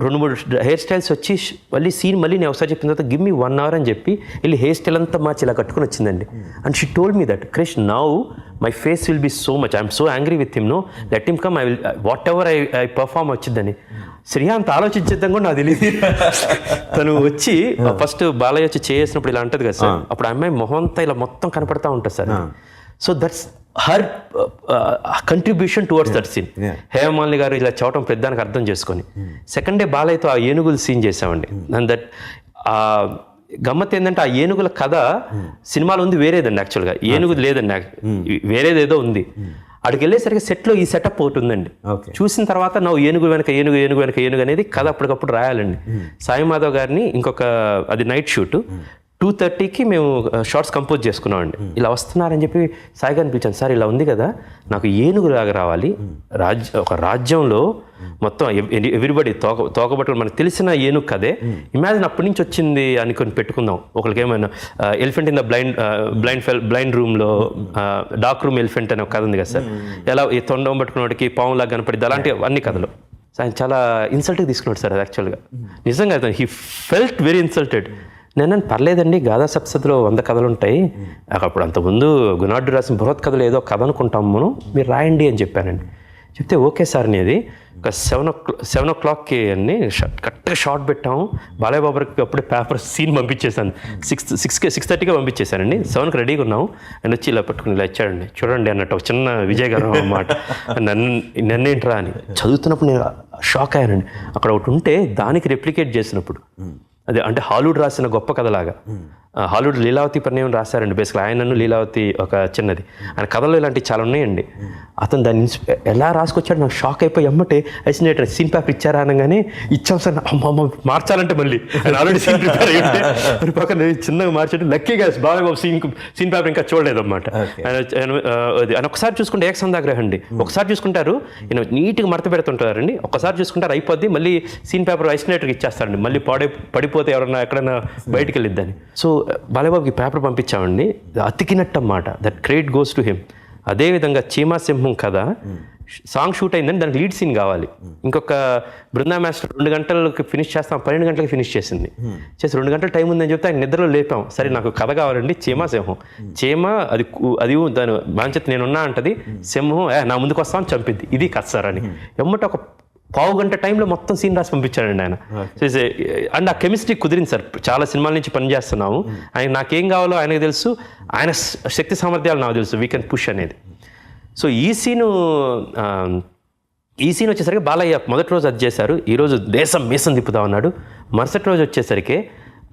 2-3 హెయిర్ స్టైల్స్ వచ్చి మళ్ళీ సీన్ మళ్ళీ నేను ఒకసారి చెప్పిన తర్వాత గివ్ మీ 1 hour అని చెప్పి వెళ్ళి హెయిర్ స్టైల్ అంతా మార్చి ఇలా కట్టుకుని వచ్చిందండి. And she told me that Krish now my face will be so much, I'm so angry with him, no let him come, I will whatever I perform వచ్చిందని. శ్రీయా అంత ఆలోచించేద్దాం కూడా నాకు తెలియదు. తను వచ్చి ఫస్ట్ బాలయ్య వచ్చి చేసినప్పుడు ఇలా అంటది కదా సార్, అప్పుడు అమ్మాయి మొహం అంతా ఇలా మొత్తం కనపడతా ఉంటుంది sir. So that's her contribution towards that scene. Hema Malini గారు ఇలా చూడటం పెద్దానికి అర్థం చేసుకొని సెకండ్ డే బాలయ్యతో ఆ ఏనుగులు సీన్ చేసామండి. అండ్ దట్ గమ్మత్ ఏంటంటే ఆ ఏనుగుల కథ సినిమాలో ఉంది వేరేదండి. యాక్చువల్గా ఏనుగు లేదండి, వేరేదేదో ఉంది. అక్కడికి వెళ్ళేసరికి సెట్లో ఈ సెటప్ ఒకటి ఉందండి. చూసిన తర్వాత నువ్వు ఏనుగు వెనక ఏనుగు అనేది కథ అప్పటికప్పుడు రాయాలండి. సాయి మాధవ్ గారిని ఇంకొక అది నైట్ షూట్ 2:30కి మేము షార్ట్స్ కంపోజ్ చేసుకున్నామండి. ఇలా వస్తున్నారని చెప్పి సాయి గారిని పిలిచాను, సార్ ఇలా ఉంది కదా, నాకు ఏనుగులాగా రావాలి, ఒక రాజ్యంలో మొత్తం ఎవ్రీబడి తోకబట్టుకుని మనకు తెలిసిన ఏనుగు కదే, ఇమాజిన్ అప్పటి నుంచి వచ్చింది అనుకొని పెట్టుకుందాం. ఒకరికి ఏమైనా ఎలిఫెంట్ ఇన్ ద బ్లైండ్ రూమ్లో డార్క్ రూమ్ ఎలిఫెంట్ అనే ఒక కథ ఉంది కదా సార్, ఎలా ఈ తొండం పట్టుకున్నవాడికి పావులాగా కనపడింది, అలాంటి అన్ని కథలు. ఆయన చాలా ఇన్సల్ట్గా తీసుకున్నాడు సార్. అది యాక్చువల్గా నిజంగా హీ ఫెల్ట్ వెరీ ఇన్సల్టెడ్. నేను పర్లేదండి, గాథా సప్తశతిలో 100 కథలు ఉంటాయి, అప్పుడు అంతకుముందు గుణాఢ్యుడు రాసిన బృహత్ కథలు ఏదో కథ అనుకుంటాము మనం, మీరు రాయండి అని చెప్పానండి. చెప్తే ఓకే సార్ అనేది ఒక 7 o'clockకి అన్ని కరెక్ట్గా షార్ట్ పెట్టాము. బాలయ్య బాబుకి అప్పుడే పేపర్ సీన్ పంపించేసాను. 6:30కి పంపించేశానండి. 7కి రెడీగా ఉన్నాము. ఆయన వచ్చి ఇలా పట్టుకుని ఇలా ఇచ్చాడండి, చూడండి అన్నట్టు ఒక చిన్న విజయగరం అన్నమాట. నన్నేంట్రా అని చదువుతున్నప్పుడు నేను షాక్ అయ్యానండి. అక్కడ ఒకటి ఉంటే దానికి రెప్లికేట్ చేసినప్పుడు అదే అంటే హాలీవుడ్ రాసిన గొప్ప కథలాగా. హాలీవుడ్ లీలావతి పరిణయం రాశారండి. బేసిక్గా ఆయనను లీలావతి ఒక చిన్నది ఆయన కథలో ఇలాంటివి చాలా ఉన్నాయండి. అతను దాన్ని ఎలా రాసుకొచ్చాడు నాకు షాక్ అయిపోయి ఎమ్మటే ఐసినేటర్ సీన్ పేపర్ ఇచ్చారా అనగానే ఇచ్చాం సార్. అమ్మ మార్చాలంటే మళ్ళీ ఆయన ఆల్రెడీ సీన్ ప్రిపేర్ అయ్యి ఉంటే మరి పక్కన చిన్నగా మార్చాడు. లక్కీగా బాగా సీన్ పేపర్ ఇంకా చూడలేదు అనమాట. ఆయన ఒకసారి చూసుకుంటే ఏకసందాగ్రహం అండి. ఒకసారి చూసుకుంటారు ఈయన నీట్గా మడత పెడుతుంటారండి. ఒకసారి చూసుకుంటారు అయిపోద్ది, మళ్ళీ సీన్ పేపర్ ఐసినేటర్కి ఇచ్చేస్తారండి. మళ్ళీ పడిపోతే ఎవరన్నా ఎక్కడైనా బయటికి వెళ్ళిద్దని. So బాలయ్యబాబుకి paper పంపించామండి. అతికినట్టు అన్నమాట. That credit goes to him. అదేవిధంగా చీమా సింహం కథ సాంగ్ షూట్ అయిందని దానికి లీడ్ సీన్ కావాలి. ఇంకొక బృందా మాస్టర్ 2 గంటలకు ఫినిష్ చేస్తాం, 12 గంటలకు ఫినిష్ చేసింది. 2 గంటల టైం ఉందని చెప్తే ఆయన నిద్రలో లేపాం. సరే నాకు కథ కావాలండి, చీమా సింహం. చీమ అది దాని బాధ్యత నేనున్నా అంటది, సింహం నా ముందుకు వస్తామని చంపిద్ది. ఇది కథ సార్ అని ఎమ్మట ఒక 1/2 గంట టైంలో మొత్తం సీన్ రాసి పంపించాడండి ఆయన. అండ్ ఆ కెమిస్ట్రీ కుదిరింది సార్. చాలా సినిమాల నుంచి పనిచేస్తున్నాము. ఆయన నాకేం కావాలో ఆయనకు తెలుసు, ఆయన శక్తి సామర్థ్యాలు నాకు తెలుసు. వీ కెన్ పుష్ అనేది. సో ఈ సీన్ వచ్చేసరికి బాలయ్య మొదటి రోజు అది చేశారు. ఈరోజు దేశం మీసం తిప్పుతా ఉన్నాడు. మరుసటి రోజు వచ్చేసరికి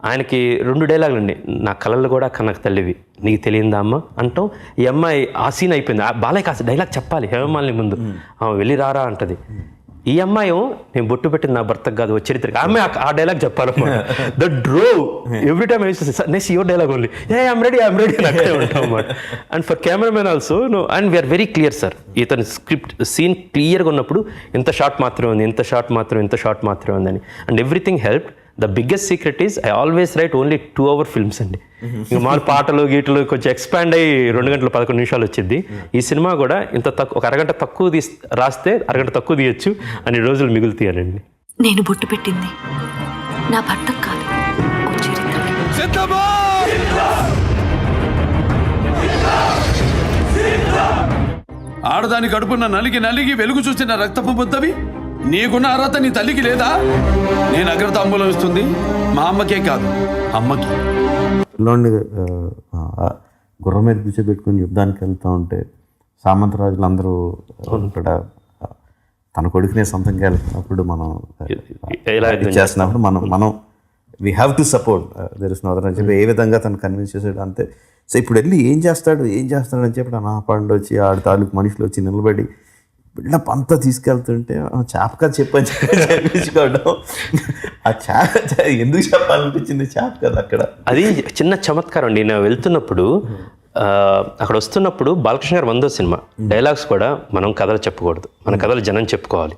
ఆయనకి 2 డైలాగులు అండి. నా కళలు కూడా కనక తల్లివి, నీకు తెలియందా అమ్మ అంటాం. ఈ అమ్మాయి ఆ సీన్ అయిపోయింది. బాలయ్యకి ఆ డైలాగ్ చెప్పాలి హేమమాలిని ముందు. వెళ్ళి రారా అంటది. ఈ అమ్మాయి నేను బొట్టు పెట్టింది నా భర్తకు కాదు చరిత్రకి. ఆమె ఆ డైలాగ్ చెప్పాలన్నమాట. The draw every time next your dialogue only I'm ready అని అక్కడే ఉంటాం అన్నమాట. And for cameraman also and we're very clear sir. ఇతని స్క్రిప్ట్ సీన్ క్లియర్గా ఉన్నప్పుడు ఇంత షార్ట్ మాత్రమే ఉంది, ఇంత షార్ట్ మాత్రమే ఉందని. And everything help. The biggest secret is I always right only 2 hour films అండి. ఇంకా మామూలు పాటలు గీటలు కొంచెం ఎక్స్పాండ్ అయ్యి 2 గంటల 11 నిమిషాలు వచ్చింది. ఈ సినిమా కూడా ఇంత తక్కువ, ఒక అరగంట తక్కువ రాస్తే అరగంట తక్కువ తీయచ్చు అని రోజులు మిగులుతాయనండి. నేను బొట్టు పెట్టింది నా భర్తకు కాదు, ఓ చరిత్రకి. ఆడదాని కడుపున్న నలిగి వెలుగు చూసిన రక్తపు ముద్దవి నీకున్న అర్హత నీ తల్లికి లేదా? నేను అగ్రతాంబూలం ఇస్తుంది మా అమ్మకే కాదు, అమ్మకి. పిల్లోని గుర్రం మీద కూర్చోబెట్టుకుని యుద్ధానికి వెళ్తూ ఉంటే సామంతరాజులు అందరూ ఇక్కడ తన కొడుకునే సొంతంగా వెళ్తున్నప్పుడు మనం చేస్తున్నప్పుడు మనం we have to support. There is no other అని చెప్పి ఏ విధంగా తను కన్విన్స్ చేసాడు అంతే. సో ఇప్పుడు వెళ్ళి ఏం చేస్తాడు అని చెప్పి నా పండు వచ్చి ఆడి తాలూకు మనుషులు వచ్చి నిలబడి బిల్డప్ అంతా తీసుకెళ్తుంటే చేపక చెప్పని చెప్పించుకోవడం. ఆ ఎందుకు చెప్పాలనిపించింది చేప అక్కడ? అది చిన్న చమత్కారం అండి. నేను వెళ్తున్నప్పుడు అక్కడ వస్తున్నప్పుడు బాలకృష్ణ గారు 100వ సినిమా డైలాగ్స్ కూడా మనం కథలు చెప్పకూడదు, మన కథలు జనం చెప్పుకోవాలి.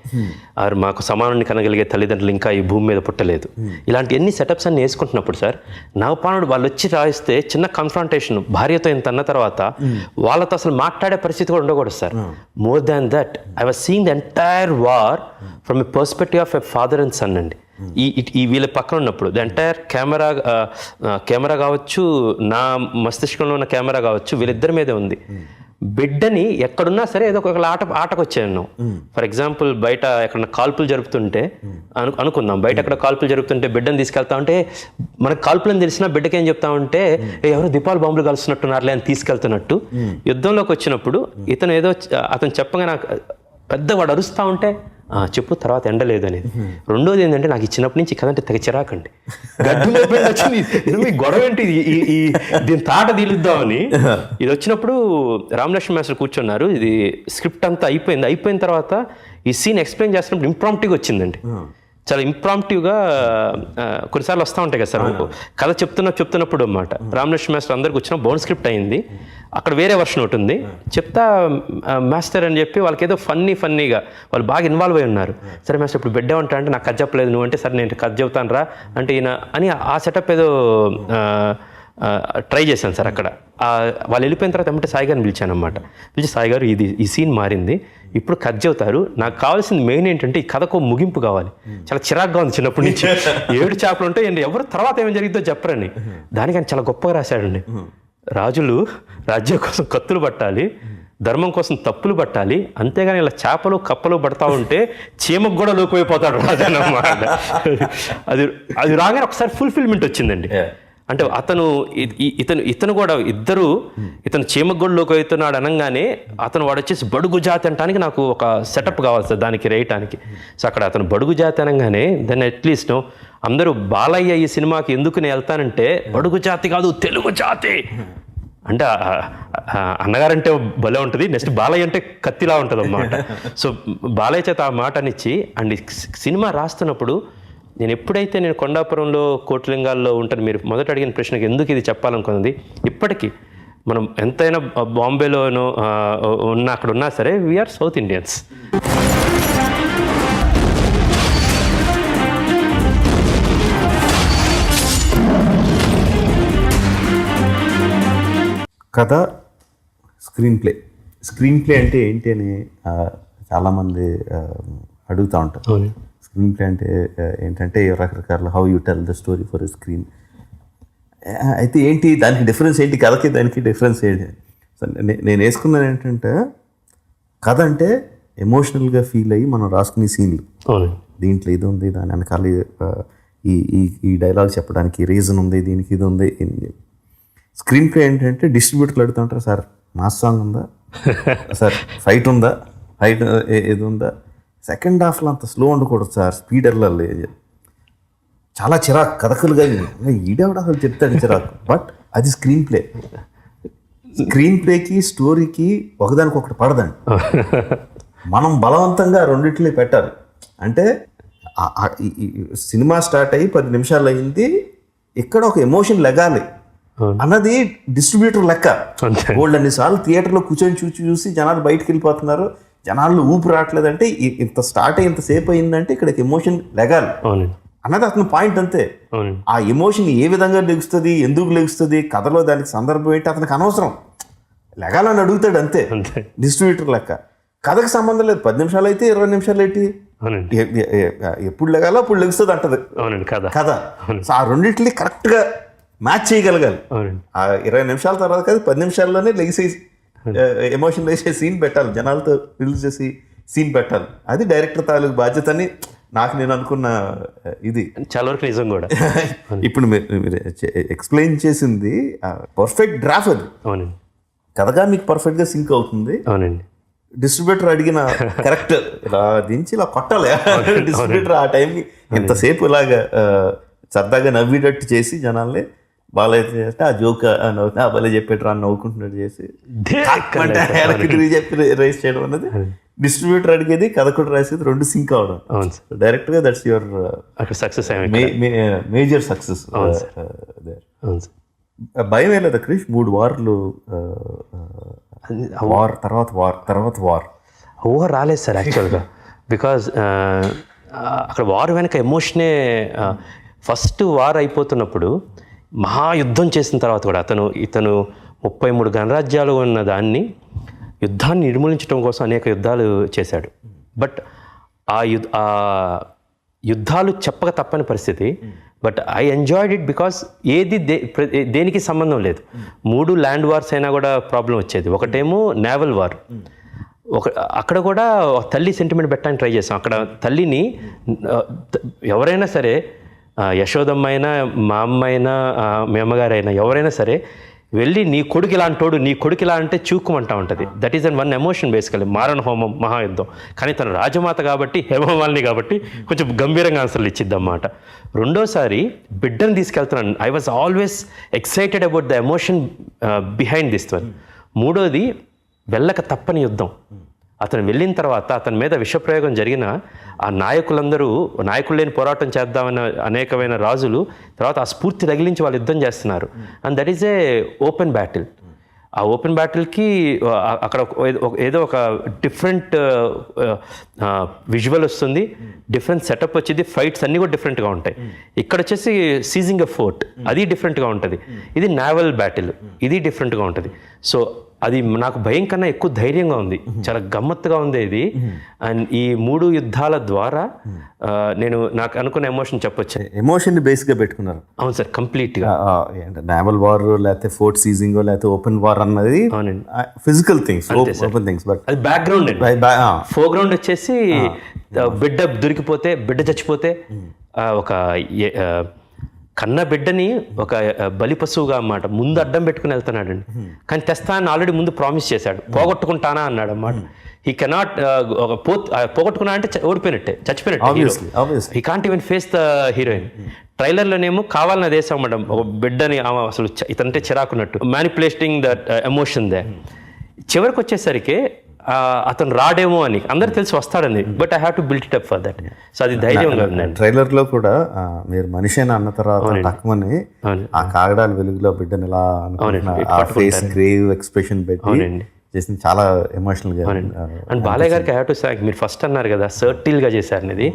మాకు సమానాన్ని కనగలిగే తల్లిదండ్రులు ఇంకా ఈ భూమి మీద పుట్టలేదు. ఇలాంటి ఎన్ని సెటప్స్ అన్ని వేసుకుంటున్నప్పుడు సార్ నవపానుడు వాళ్ళు వచ్చి రాయిస్తే చిన్న కన్ఫ్రంటేషన్ భార్యతో ఇంత అన్న తర్వాత వాళ్ళతో అసలు మాట్లాడే పరిస్థితి కూడా ఉండకూడదు sir. More than that I was seeing the entire war from a perspective of a father and son అండి. ఈ వీళ్ళ పక్కన ఉన్నప్పుడు ద ఎంటైర్ కెమెరా కావచ్చు, నా మస్తిష్కంలో ఉన్న కెమెరా కావచ్చు, వీళ్ళిద్దరి మీదే ఉంది. బిడ్డని ఎక్కడున్నా సరే ఏదో ఒక ఆటకు వచ్చాను. ఫర్ ఎగ్జాంపుల్ బయట ఎక్కడ కాల్పులు జరుపుతుంటే అనుకుందాం, బయట ఎక్కడ కాల్పులు జరుపుతుంటే బిడ్డను తీసుకెళ్తా ఉంటే మనకు కాల్పులని తెలిసినా బిడ్డకి ఏం చెప్తా ఉంటే ఎవరో దీపావళి బాంబులు కలుస్తున్నట్టున్నారులే అని తీసుకెళ్తున్నట్టు. యుద్ధంలోకి వచ్చినప్పుడు అతను చెప్పగా నాకు పెద్దవాడు అరుస్తూ ఉంటే చెప్పు తర్వాత ఎండలేదు అనేది. రెండోది ఏంటంటే నాకు చిన్నప్పటి నుంచి కథ అంటే తెగ చిరాకండి. గొడవ ఏంటి దీని తాట తీలుద్దామని ఇది వచ్చినప్పుడు రామలక్ష్మణ్ మాస్టర్ కూర్చున్నారు. ఇది స్క్రిప్ట్ అంతా అయిపోయిన తర్వాత ఈ సీన్ ఎక్స్ప్లెయిన్ చేస్తున్నప్పుడు ఇంప్రాంప్టివ్గా వచ్చిందండి. చాలా ఇంప్రాంప్టివ్గా కొన్నిసార్లు వస్తూ ఉంటాయి కదా సార్ కథ చెప్తున్నప్పుడు అన్నమాట. రామలక్ష్మణ్ మాస్టర్ అందరికి వచ్చిన బౌండ్ స్క్రిప్ట్ అయింది. అక్కడ వేరే వర్షన్ ఒకటి ఉంది. చెప్తా మాస్టర్ అని చెప్పి వాళ్ళకి ఏదో ఫన్నీగా వాళ్ళు బాగా ఇన్వాల్వ్ అయి ఉన్నారు. సరే మాస్టర్ ఇప్పుడు బిడ్డ ఉంటా అంటే నాకు కథ చెప్పలేదు నువ్వు అంటే, సరే నేను కథ చెబుతాను రా అంటే ఈయన అని ఆ సెటప్ ఏదో ట్రై చేశాను సార్. అక్కడ వాళ్ళు వెళ్ళిపోయిన తర్వాత ఏమంటే సాయి గారిని పిలిచాను అనమాట. పిలిచి సాయి గారు ఈ సీన్ మారింది, ఇప్పుడు కథ చెబుతారు, నాకు కావాల్సింది మెయిన్ ఏంటంటే ఈ కథకు ముగింపు కావాలి. చాలా చిరాగ్గా ఉంది చిన్నప్పటి నుంచి. 7 చేపలు ఉంటాయి అండి, ఎవరు తర్వాత ఏమేమి జరిగిందో చెప్పరని. దానికి ఆయన చాలా గొప్పగా రాశాడండి. రాజులు రాజ్యం కోసం కత్తులు పట్టాలి, ధర్మం కోసం తప్పులు పట్టాలి, అంతేగాని ఇలా చేపలు కప్పలు పడతా ఉంటే చీమకు కూడా లోకమైపోతాడు రాజు అన్నమాట. అది రాగానే ఒకసారి ఫుల్ఫిల్మెంట్ వచ్చిందండి. అంటే ఇతను కూడా ఇద్దరు ఇతను చీమగొడ్లోకి అవుతున్నాడు అనగానే వాడు వచ్చేసి బడుగు జాతి అనడానికి నాకు ఒక సెటప్ కావాలి సార్ దానికి రేయటానికి. సో అక్కడ అతను బడుగు జాతి అనగానే దాన్ని అట్లీస్ట్ అందరూ బాలయ్య ఈ సినిమాకి ఎందుకు నేను వెళ్తానంటే బడుగు జాతి కాదు తెలుగు జాతి అంటే అన్నగారంటే భలే ఉంటుంది, నెక్స్ట్ బాలయ్య అంటే కత్తిలా ఉంటుంది అన్నమాట. సో బాలయ్య చేత ఆ మాటనిచ్చి అండ్ సినిమా రాస్తున్నప్పుడు నేను ఎప్పుడైతే నేను కొండాపురంలో కోట్లింగాల్లో ఉంటాను, మీరు మొదట అడిగిన ప్రశ్నకి ఎందుకు ఇది చెప్పాలనుకున్నది, ఇప్పటికీ మనం ఎంతైనా బాంబేలోనో అక్కడ ఉన్నా సరే వీఆర్ సౌత్ ఇండియన్స్. కథ, స్క్రీన్ ప్లే అంటే ఏంటి అని చాలామంది అడుగుతూ ఉంటారు. స్క్రీన్ ప్లే అంటే ఏంటంటే రకరకాల how you tell the story for a screen. అయితే ఏంటి దానికి డిఫరెన్స్ ఏంటి, కథకి దానికి డిఫరెన్స్ ఏంటి? నేను వేసుకున్నాను ఏంటంటే కథ అంటే ఎమోషనల్గా ఫీల్ అయ్యి మనం రాసుకునే సీన్లు, దీంట్లో ఇది ఉంది, దాని వెనకాల ఈ డైలాగ్ చెప్పడానికి రీజన్ ఉంది, దీనికి ఇది ఉంది. స్క్రీన్ ప్లే ఏంటంటే డిస్ట్రిబ్యూటర్లు అడుగుతుంటారు, సార్ మాస్ సాంగ్ ఉందా, సార్ ఫైట్ ఉందా, ఫైట్ ఏది ఉందా, సెకండ్ హాఫ్లో అంత స్లో ఉండకూడదు సార్, స్పీడ్ వెళ్ళాలి. చాలా చిరాకు కథకులుగా ఈడేవాడు అసలు చెప్తాడు చిరాకు. బట్ అది స్క్రీన్ ప్లేకి స్టోరీకి ఒకదానికొకటి పడదండి. మనం బలవంతంగా రెండిట్లో పెట్టాలి. అంటే సినిమా స్టార్ట్ అయ్యి 10 నిమిషాలు అయింది, ఇక్కడ ఒక ఎమోషన్ లెగాలి అన్నది డిస్ట్రిబ్యూటర్ లెక్క. గోల్డ్ అన్నిసార్లు థియేటర్లో కూర్చొని చూసి జనాలు బయటకు వెళ్ళిపోతున్నారు, జనాలు ఊపి రావట్లేదంటే ఇంత స్టార్ట్ అయ్యి ఇంతసేపు అయిందంటే ఇక్కడ ఎమోషన్ లెగాలి అన్నది అతని పాయింట్ అంతే. ఆ ఎమోషన్ ఏ విధంగా లెగుస్తుంది, ఎందుకు లెగుస్తుంది, కథలో దానికి సందర్భం ఏంటి అతనికి అనవసరం, లెగాలని అడుగుతాడు అంతే డిస్ట్రిబ్యూటర్ లెక్క. కథకు సంబంధం లేదు, 10 నిమిషాలు అయితే 20 నిమిషాలు ఏంటి, ఎప్పుడు లెగాలో అప్పుడు లెగుస్తుంది అంటది కథ. సో ఆ రెండింటిని కరెక్ట్గా మ్యాచ్ చేయగలగాలి. ఆ 20 నిమిషాల తర్వాత కాదు 10 నిమిషాల్లోనే లెగిసే ఎమోషన్ వేసే సీన్ పెట్టాలి, జనాలతో రిలీజ్ చేసి సీన్ పెట్టాలి. అది డైరెక్టర్ తాలూకు బాధ్యత అని నేను అనుకున్న ఇది చాలా వరకు నిజం కూడా. ఇప్పుడు మీరు ఎక్స్ప్లెయిన్ చేసింది పర్ఫెక్ట్ డ్రాఫ్ట్. అది అవునండి, కథగా మీకు పర్ఫెక్ట్గా సింక్ అవుతుంది. అవునండి, డిస్ట్రిబ్యూటర్ అడిగిన కరెక్ట్ ఇలా దించి ఇలా కొట్టాలి. డిస్ట్రిబ్యూటర్ ఆ టైంకి ఎంతసేపు ఇలాగా సరదాగా నవ్వేటట్టు చేసి జనాల్ని బాలైతే చేస్తే ఆ జోక్ భలే చెప్పేట్రా అని నవ్వుకుంటున్నట్టు చేసి చెప్పి రైస్ చేయడం అన్నది డిస్ట్రిబ్యూటర్ అడిగేది, కథకుడు రాసేది, రెండు సింక్ అవడం. డైరెక్ట్ గా that's your success, major success. భయం ఏ లేదా క్రిష్? 3 వార్లు వార్ ఊహ రాలేదు సార్ యాక్చువల్గా. బికాజ్ అక్కడ వార్ వెనక ఎమోషనే. ఫస్ట్ వార్ అయిపోతున్నప్పుడు మహాయుద్ధం చేసిన తర్వాత కూడా ఇతను 33 గణరాజ్యాలు ఉన్న దాన్ని యుద్ధాన్ని నిర్మూలించడం కోసం అనేక యుద్ధాలు చేశాడు. బట్ ఆ యుద్ధాలు చెప్పక తప్పని పరిస్థితి. But I enjoyed it because ఏది దేనికి సంబంధం లేదు. 3 ల్యాండ్ వార్స్ అయినా కూడా ప్రాబ్లం వచ్చేది. ఒకటేమో నేవల్ వార్, అక్కడ కూడా తల్లి సెంటిమెంట్ పెట్టడానికి ట్రై చేసాం. అక్కడ తల్లిని ఎవరైనా సరే, యశోదమ్మ అయినా, మా అమ్మ అయినా, మీ అమ్మగారైనా, ఎవరైనా సరే వెళ్ళి నీ కొడుకు ఇలాంటోడు, నీ కొడుకు ఇలా అంటే చూక్కుమంటా ఉంటుంది. That is one emotion basically. మారణ హోమం, మహాయుద్ధం. కానీ తను రాజమాత కాబట్టి, హేమమాలిని కాబట్టి కొంచెం గంభీరంగా ఆన్సర్లు ఇచ్చిద్దన్నమాట. రెండోసారి బిడ్డను తీసుకెళ్తున్నాను. I was always excited about the emotion behind this one. మూడోది వెళ్ళక తప్పని యుద్ధం. అతను వెళ్ళిన తర్వాత అతని మీద విషప్రయోగం జరిగిన ఆ నాయకులు లేని పోరాటం చేద్దామన్న అనేకమైన రాజులు తర్వాత ఆ స్ఫూర్తి తగిలించి వాళ్ళు యుద్ధం చేస్తున్నారు. And that is a open battle. ఆ ఓపెన్ బ్యాటిల్కి అక్కడ ఏదో ఒక డిఫరెంట్ విజువల్ వస్తుంది, డిఫరెంట్ సెటప్ వచ్చింది, ఫైట్స్ అన్నీ కూడా డిఫరెంట్గా ఉంటాయి. ఇక్కడ వచ్చేసి సీజింగ్ ఎ ఫోర్ట్, అది డిఫరెంట్గా ఉంటుంది. ఇది నావల్ బ్యాటిల్, ఇది డిఫరెంట్గా ఉంటుంది. సో అది నాకు భయం కన్నా ఎక్కువ ధైర్యంగా ఉంది, చాలా గమ్మత్తుగా ఉంది ఇది. అండ్ ఈ 3 యుద్ధాల ద్వారా నాకు అనుకున్న ఎమోషన్ చెప్పొచ్చు. ఎమోషన్ బేస్గా పెట్టుకున్నారు. అవును సార్, కంప్లీట్గా. నేవల్ వార్ లేకపోతే ఫోర్ట్ సీజింగ్ లేకపోతే ఓపెన్ వార్ అన్నది physical things, open things. But అది బ్యాక్గ్రౌండ్ అండి. ఫోర్గ్రౌండ్ వచ్చేసి బిడ్డ దొరికిపోతే, బిడ్డ చచ్చిపోతే ఒక కన్న బిడ్డని ఒక బలి పశువుగా అన్నమాట ముందు అడ్డం పెట్టుకుని వెళ్తున్నాడండి. కానీ తెస్తా అని ఆల్రెడీ ముందు ప్రామిస్ చేశాడు. పోగొట్టుకుంటానా అన్నాడు అన్నమాట. హీ కెనాట్ పోగొట్టుకున్నా అంటే ఓడిపోయినట్టే, చచ్చిపోయినట్టే. He can't even face the heroine. ట్రైలర్లోనేమో కావాలని అదేసాం మేడం, ఒక బిడ్డని అసలు ఇతంటే చిరాకున్నట్టు మ్యానిపులేటింగ్ దట్ ఎమోషన్ దే. చివరికి వచ్చేసరికి అతను రాడేమో అని అందరు తెలిసి వస్తాడని, but I have to build it up for that. So అది ధైర్యంగా ఉందండి. ట్రైలర్ లో కూడా మీరు మనిషిని అన్న తర్వాత తక్కువని ఆ కాగడాల వెలుగులో బిడ్డని ఇలా గ్రేవ్ ఎక్స్ప్రెషన్ పెట్టి చేసింది చాలా ఎమోషనల్ గా. అండ్ బాలయ్య గారికి ఐ హ్యావ్ టు థాంక్. మీరు ఫస్ట్ అన్నారు కదా సర్టిల్ గా చేశారు అనేది.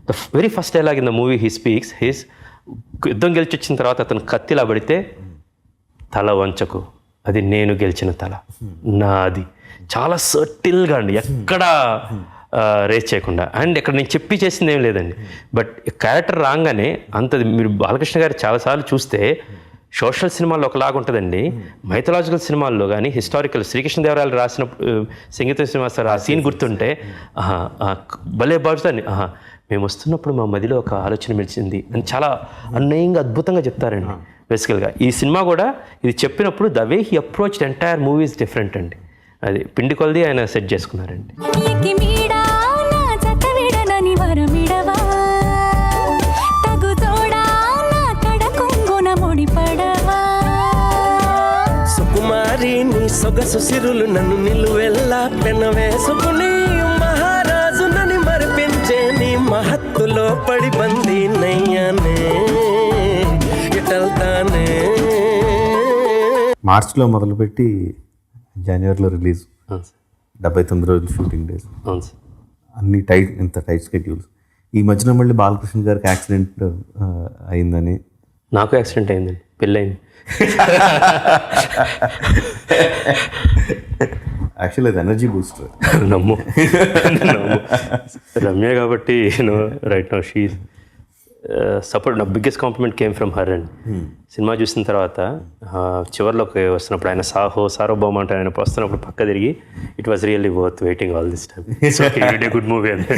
The very first dialogue in the movie he speaks his, యుద్ధం గెలిచి వచ్చిన తర్వాత అతను కత్తిలా పడితే తల వంచకు, అది నేను గెలిచిన తల నాది. చాలా సర్టిల్గా అండి, ఎక్కడ రేస్ చేయకుండా. అండ్ ఇక్కడ నేను చెప్పి చేసింది ఏం లేదండి, బట్ క్యారెక్టర్ రాగానే అంత. మీరు బాలకృష్ణ గారు చాలాసార్లు చూస్తే సోషల్ సినిమాల్లో ఒకలాగా ఉంటుందండి, మైథలాజికల్ సినిమాల్లో కానీ హిస్టారికల్ శ్రీకృష్ణదేవరాయలు రాసిన సంగీత సినిమా సార్ ఆ సీన్ గుర్తుంటే భలే బాగుంటుంది. మేము వస్తున్నప్పుడు మా మదిలో ఒక ఆలోచన మెలిచింది అని చాలా అన్యాయంగా అద్భుతంగా చెప్తారండి. బేసికల్గా ఈ సినిమా కూడా ఇది చెప్పినప్పుడు the way he approach entire movie is different అండి. అది పిండి కొలది ఆయన సెట్ చేసుకున్నారండి. సుకుమారి నీ సొగసు సిరులు నన్ను నిలువెల్లా పెన వేసుకుని మహారాజు నని మరిపించే నీ మహత్తులో పడి బందీ నయ్యానే ఇటల్తానే. మార్చిలో మొదలుపెట్టి జనవరిలో రిలీజ్, 79 రోజులు షూటింగ్ డేస్, అన్ని ఇంత టైట్ స్కెడ్యూల్స్. ఈ మధ్యన మళ్ళీ బాలకృష్ణ గారికి యాక్సిడెంట్ అయిందని. నాకు యాక్సిడెంట్ అయిందండి, పెళ్ళయింది. యాక్చువల్లీ అది ఎనర్జీ బూస్టర్. నమ్ము రమ్య కాబట్టి రైట్ నౌ షీ సపోర్ట్. నా biggest compliment came from her and cinema చూసిన తర్వాత చివరిలోకి వస్తున్నప్పుడు ఆయన సార్వభౌమ అంటే ఆయన వస్తున్నప్పుడు పక్క తిరిగి it was really worth waiting all this time. Good movie అండి.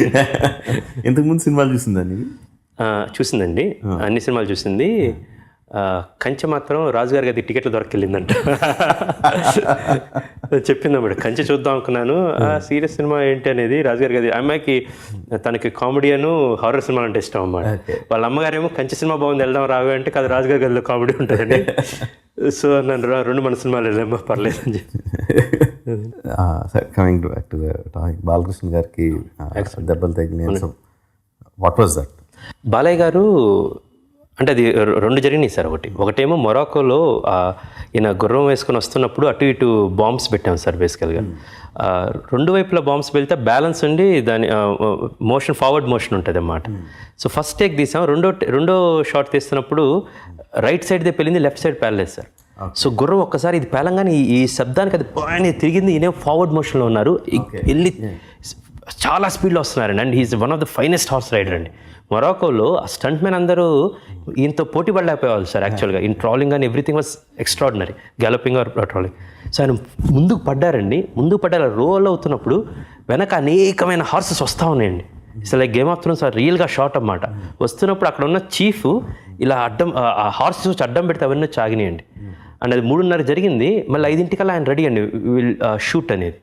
ఇంతకుముందు సినిమాలు చూసిందండి? చూసిందండి, అన్ని సినిమాలు చూసింది. కంచె మాత్రం రాజుగారి గది టికెట్లు దొరకెళ్ళిందంట చెప్పింది అన్నమాట. కంచె చూద్దాం అనుకున్నాను, సీరియస్ సినిమా ఏంటి అనేది. రాజుగారి గది అమ్మాయికి తనకి కామెడీను హారర్ సినిమాలు అంటే ఇష్టం అన్నమాట. వాళ్ళ అమ్మగారేమో కంచె సినిమా బాగుంది వెళ్దాం రావే అంటే కాదు రాజుగారి గదిలో కామెడీ ఉంటుందండి. సో నన్ను 2 మన సినిమాలు వెళ్ళామో పర్లేదు అని చెప్పి. Coming back to the topic, Balakrishna గారికి దెబ్బలు తగిలినాయి. So what was that? Balayya garu అంటే అది 2 జరిగినాయి సార్. ఒకటేమో మొరాకోలో ఈయన గుర్రం వేసుకొని వస్తున్నప్పుడు అటు ఇటు బాంబ్స్ పెట్టాం సార్. బేసికల్గా 2 వైపులా బాంబ్స్ వెళ్తే బ్యాలెన్స్ ఉండి దాని మోషన్ ఫార్వర్డ్ మోషన్ ఉంటుంది అన్నమాట. సో ఫస్ట్ టేక్ తీసాం, రెండో షాట్ తీస్తున్నప్పుడు రైట్ సైడ్ దే పెళ్ళింది, లెఫ్ట్ సైడ్ పేలలేదు సార్. సో గుర్రం ఒక్కసారి ఇది పేలంగానే ఈ శబ్దానికి అది తిరిగింది. ఈయన ఫార్వర్డ్ మోషన్లో ఉన్నారు, వెళ్ళి చాలా స్పీడ్లో వస్తున్నారండి. And he's one of the finest horse rider అండి. మొరాకోలో ఆ స్టంట్ మెన్ అందరూ ఈయనతో పోటీ పడలేకపోయేవాళ్ళు సార్. యాక్చువల్గా in trotting and everything was extraordinary, galloping or trotting. So ఆయన ముందుకు పడ్డారండి. ముందుకు పడ్డారు, రోల్ అవుతున్నప్పుడు వెనక అనేకమైన హార్సెస్ వస్తూ ఉన్నాయండి. It's like game of Thrones రియల్గా షాట్ అన్నమాట. వస్తున్నప్పుడు అక్కడ ఉన్న చీఫ్ ఇలా అడ్డం ఆ హార్సెస్ వచ్చి అడ్డం పెడితే అవన్నీ చాగినాయండి. అండ్ అది 3:30 జరిగింది. మళ్ళీ 5 ఆయన రెడీ అండి విల్ షూట్ అనేది.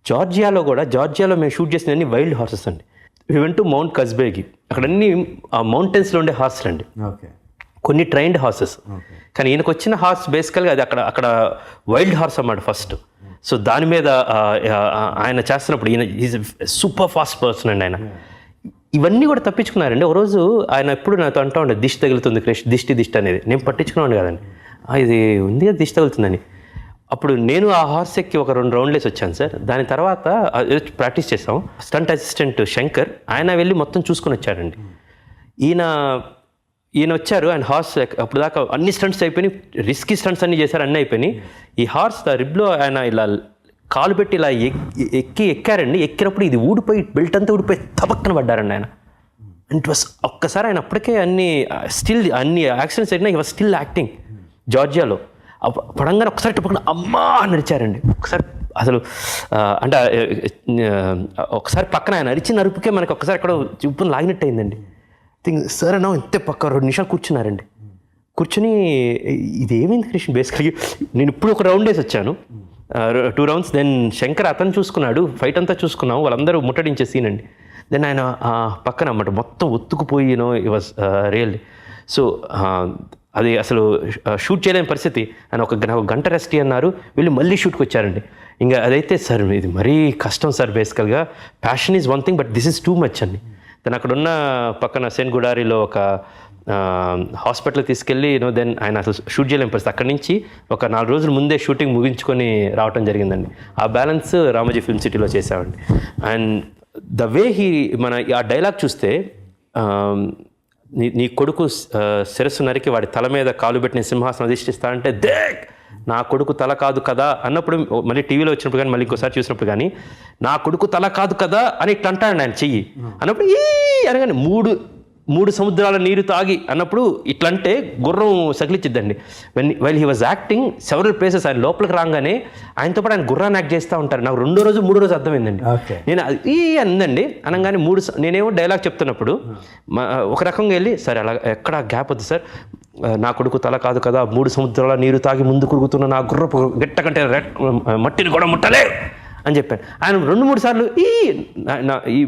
జార్జియాలో మేము షూట్ చేసినవన్నీ వైల్డ్ హార్సెస్ అండి. వి వెంట్ టు మౌంట్ కస్బేకి, అక్కడ అన్ని ఆ మౌంటైన్స్లో ఉండే హార్సెస్ అండి. కొన్ని ట్రైన్డ్ హార్సెస్, కానీ ఈయనకు వచ్చిన హార్స్ బేసికల్గా అది అక్కడ వైల్డ్ హార్స్ అన్నమాట ఫస్ట్. సో దాని మీద ఆయన చేస్తున్నప్పుడు ఈయన ఈజ్ సూపర్ ఫాస్ట్ పర్సన్ అండి ఆయన. ఇవన్నీ కూడా తప్పించుకున్నారండి. ఒక రోజు ఆయన ఎప్పుడు నాతో అంటూ ఉండే దిష్టి తగులుతుంది క్రిష్, దిష్టి అనేది. నేను పట్టించుకున్నాను కదండి, ఇది ఉంది కదా దిష్టి తగులుతుందని. అప్పుడు నేను ఆ హార్స్ ఎక్కి ఒక 2 రౌండ్లు వేసి వచ్చాను సార్. దాని తర్వాత ప్రాక్టీస్ చేసాం. స్టంట్ అసిస్టెంట్ శంకర్ ఆయన వెళ్ళి మొత్తం చూసుకొని వచ్చాడండి. ఈయన ఈయన వచ్చారు, ఆయన హార్స్ అప్పుడు దాకా అన్ని స్టంట్స్ అయిపోయినాయి, రిస్కీ స్టంట్స్ అన్నీ చేశారు, అన్నీ అయిపోయినాయి. ఈ హార్స్ రిబ్లో ఆయన ఇలా కాలు పెట్టి ఇలా ఎక్కారండి. ఎక్కినప్పుడు ఇది ఊడిపోయి బెల్ట్ అంతా ఊడిపోయి తపక్కన పడ్డారండి ఆయన. అండ్ ఇట్ వాస్ ఒక్కసారి ఆయన అప్పటికే అన్ని యాక్సిడెంట్స్ అయినా, ఈ వాజ్ స్టిల్ యాక్టింగ్ జార్జియాలో. పడంగానే ఒకసారి టపక్కన అమ్మా అని నడిచారండి. ఒకసారి అసలు అంటే ఒకసారి పక్కన ఆయన అరిచిన అరుపుకే మనకి ఒక్కసారి ఎక్కడో చూపుని లాగినట్టు అయిందండి. సార్ అన్నా ఇంతే పక్క 2 నిమిషాలు కూర్చున్నారండి. కూర్చుని ఇది ఏమైంది కృష్ణ, బేసికలీ నేను ఇప్పుడు ఒక రౌండ్ వేసి వచ్చాను, 2 రౌండ్స్. దెన్ శంకర్ అతను చూసుకున్నాడు, ఫైట్ అంతా చూసుకున్నాం, వాళ్ళందరూ ముట్టడించే సీన్ అండి. దెన్ ఆయన పక్కన అన్నమాట మొత్తం ఒత్తుకుపోయి ఇట్ వాజ్ రియల్లీ. సో అది అసలు షూట్ చేయలేని పరిస్థితి. ఆయన ఒక గంట రెస్ట్ అన్నారు, వెళ్ళి మళ్ళీ షూట్కి వచ్చారండి. ఇంకా అదైతే సార్ ఇది మరీ కష్టం సార్, బేసికల్గా passion is one thing but this is too much అండి. తను అక్కడ ఉన్న పక్కన సెన్ గుడారిలో ఒక హాస్పిటల్ తీసుకెళ్ళి దెన్ ఆయన అసలు షూట్ చేయలేని పరిస్థితి. అక్కడి నుంచి ఒక 4 రోజుల ముందే షూటింగ్ ముగించుకొని రావటం జరిగిందండి. ఆ బ్యాలెన్స్ రామోజీ ఫిల్మ్ సిటీలో చేసామండి. అండ్ ద వే మన ఆ డైలాగ్ చూస్తే నీ కొడుకు శిరస్సు నరికి వాడి తల మీద కాలు పెట్టి సింహాసనం అధిష్ఠిస్తా అంటే దేక్ నా కొడుకు తల కాదు కదా అన్నప్పుడు, మళ్ళీ టీవీలో వచ్చినప్పుడు కానీ మళ్ళీ ఇంకోసారి చూసినప్పుడు కానీ నా కొడుకు తల కాదు కదా అని ఇట్లా అంటాడు ఆయన చెయ్యి అన్నప్పుడు ఈ అనగానే మూడు సముద్రాల నీరు తాగి అన్నప్పుడు ఇట్లంటే గుర్రం సకిలిచ్చిద్దండి. While he was acting several places, ఆయన లోపలికి రాగానే ఆయనతో పాటు ఆయన గుర్రాన్ని యాక్ట్ చేస్తూ ఉంటారు. నాకు 2వ రోజు 3వ రోజు అర్థమైందండి. నేను ఈ అందండి అనగానే నేనేమో డైలాగ్ చెప్తున్నప్పుడు ఒక రకంగా వెళ్ళి సరే అలా ఎక్కడ గ్యాప్ వద్దు సార్, నా కొడుకు తల కాదు కదా 3 సముద్రాల నీరు తాగి ముందు కురుగుతున్న నా గుర్రపు గట్ట కంటే మట్టిని కూడా ముట్టలే అని చెప్పాను. ఆయన 2-3 సార్లు ఈ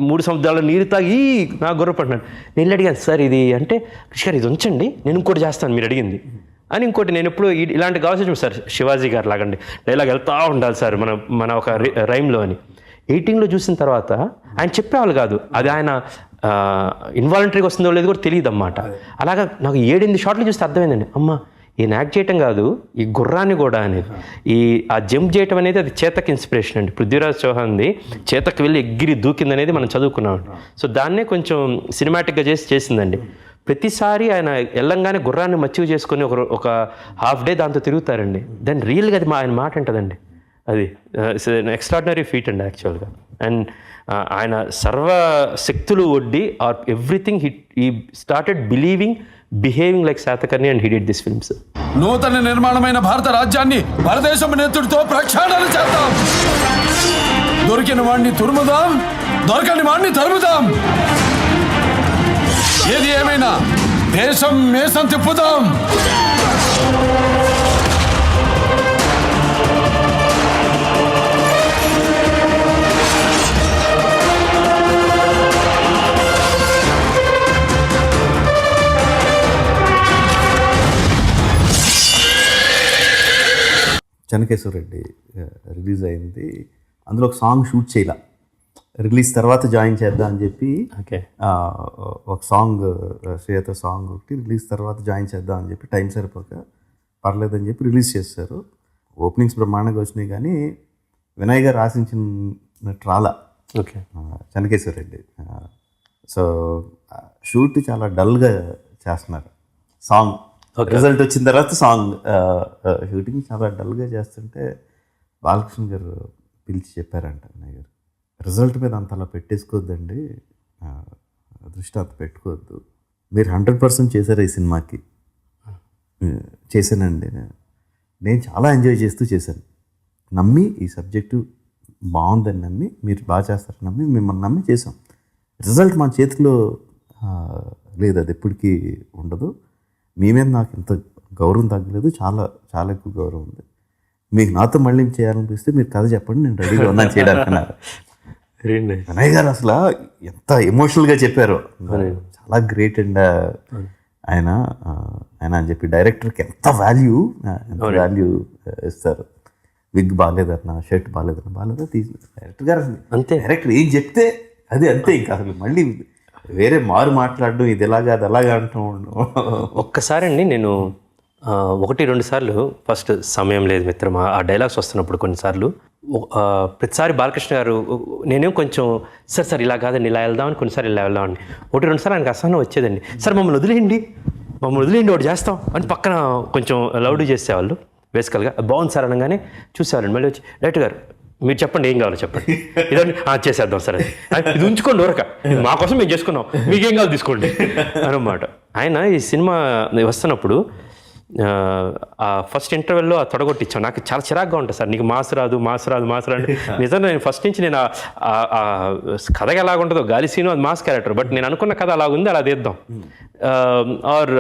3 సముద్రాల నీరు తాగి నా గుర్రపు అంటున్నాను. నేను అడిగాను సార్ ఇది అంటే, కృష్ణ గారు ఇది ఉంచండి నేను ఇంకోటి చేస్తాను మీరు అడిగింది అని. ఇంకోటి నేను ఎప్పుడు ఇలాంటి కావాల్సి సార్ శివాజీ గారు లాగండి డైలాగ్ వెళ్తూ ఉండాలి సార్ మన ఒక రైమ్లో అని. ఎడిటింగ్లో చూసిన తర్వాత ఆయన చెప్పేవాళ్ళు కాదు, అది ఆయన ఇన్వాలంటరీగా వస్తుందో లేదో కూడా తెలియదు అన్నమాట. అలాగా నాకు 7-8 షాట్లు చూస్తే అర్థమైందండి, అమ్మ ఈయన యాక్ట్ చేయటం కాదు ఈ గుర్రాన్ని కూడా అనేది, ఆ జంప్ చేయటం అనేది అది చేతక్ ఇన్స్పిరేషన్ అండి. పృథ్వీరాజ్ చౌహాన్ది చేతక్ వెళ్ళి ఎగిరి దూకింది అనేది మనం చదువుకున్నామండి. సో దాన్నే కొంచెం సినిమాటిక్గా చేసిందండి. ప్రతిసారి ఆయన వెళ్ళంగానే గుర్రాన్ని మచ్చిక చేసుకొని ఒక హాఫ్ డే దాంతో తిరుగుతారండి. దెన్ రియల్గా అది ఆయన మాట ఉంటుందండి. అది ఎక్స్ట్రాడినరీ ఫీట్ అండి యాక్చువల్గా. అండ్ ఆయన సర్వశక్తులు ఒడ్డి or everything he started believing, behaving like Satakarni and he did this films. నూతన నిర్మాణమైన భారత రాజ్యాన్ని పరదేశం నేతృడితో ప్రక్షాళన చేద్దాం. దొరికిన వాడిని తురుముదాం, దొరకని వాడిని తరుముదాం. ఏది ఏమైనా దేశం మేసం తిప్పుదాం. చెన్నకేశ్వరరెడ్డి రిలీజ్ అయింది. అందులో ఒక సాంగ్ షూట్ చేయాల, రిలీజ్ తర్వాత జాయిన్ చేద్దాం అని చెప్పి ఒక సాంగ్ శ్రేయతో సాంగ్ ఒకటి రిలీజ్ తర్వాత జాయిన్ చేద్దాం అని చెప్పి టైం సరిపోక పర్లేదని చెప్పి రిలీజ్ చేస్తారు. ఓపెనింగ్స్ బ్రహ్మాండంగా వచ్చినాయి కానీ వినయ్ గారు ఆశించినట్టు రాలా చెన్నకేశ్వరరెడ్డి. సో షూట్ చాలా డల్గా చేస్తున్నారు. సాంగ్ రిజల్ట్ వచ్చిన తర్వాత సాంగ్ షూటింగ్ చాలా డల్గా చేస్తుంటే బాలకృష్ణ గారు పిలిచి చెప్పారంట, అన్నయ్య గారు రిజల్ట్ మీద అంతలా పెట్టేసుకోవద్దండి, దృష్టి అంత పెట్టుకోవద్దు, మీరు 100% చేశారు ఈ సినిమాకి. చేశానండి, నేను చాలా ఎంజాయ్ చేస్తూ చేశాను, నమ్మి ఈ సబ్జెక్టు బాగుందని నమ్మి మీరు బాగా చేస్తారని నమ్మి మిమ్మల్ని నమ్మి చేసాం. రిజల్ట్ మా చేతిలో లేదు, అది ఎప్పటికీ ఉండదు. మీ మీద నాకు ఇంత గౌరవం తగ్గలేదు, చాలా చాలా ఎక్కువ గౌరవం ఉంది. మీకు నాతో మళ్ళీ చేయాలనిపిస్తే మీరు కథ చెప్పండి, నేను రెడీగా ఉన్నాను చేయడానికి అన్నారు. అన్నయ్య గారు అసలు ఎంత ఎమోషనల్గా చెప్పారు, చాలా గ్రేట్ అండ్ ఆయన అని చెప్పి డైరెక్టర్కి ఎంత వాల్యూ ఇస్తారు. విగ్ బాగాలేదన్నా, షర్ట్ బాగాలేదా తీసి డైరెక్టర్ గారు అంతే, డైరెక్టర్ ఏం చెప్తే అది అంతే. ఇంకా అసలు మళ్ళీ వేరే మారు మాట్లాడడం ఇది ఎలాగా అది అలాగా అంటూ ఒక్కసారి అండి నేను 1-2 సార్లు ఫస్ట్ సమయం లేదు మిత్రమా ఆ డైలాగ్స్ వస్తున్నప్పుడు కొన్నిసార్లు ప్రతిసారి బాలకృష్ణ గారు నేనేం కొంచెం సార్ ఇలా కాదండి ఇలా వెళ్దామని, కొన్నిసార్లు ఇలా వెళ్దామని 1-2 సార్లు ఆయనకు అసహనం వచ్చేదండి. సార్ మమ్మల్ని వదిలేయండి, మమ్మల్ని వదిలేండి ఒకటి చేస్తాం అని పక్కన కొంచెం లౌడ్ చేసేవాళ్ళు బేసికల్గా. బాగుంది సార్ అనగానే చూసేవాళ్ళండి. మళ్ళీ వచ్చి డైరెక్టర్ గారు మీరు చెప్పండి ఏం కావాలో చెప్పండి, ఇదండి చేసేద్దాం సార్ అది ఇది ఉంచుకోండి ఊరక, మా కోసం మేము చేసుకున్నాం, మీకేం కావాలి తీసుకోండి అనమాట. ఆయన ఈ సినిమా వస్తున్నప్పుడు ఫస్ట్ ఇంటర్వెల్లో తొడగొట్టించాం. నాకు చాలా చిరాగ్గా ఉంటుంది సార్, నీకు మాస్ రాదు నిజంగా నేను ఫస్ట్ నుంచి నేను కథగా ఎలాగుంటుందో గాలి సీను అది మాస్ క్యారెక్టర్, బట్ నేను అనుకున్న కథ అలాగుంది అలా తీద్దాం. ఆర్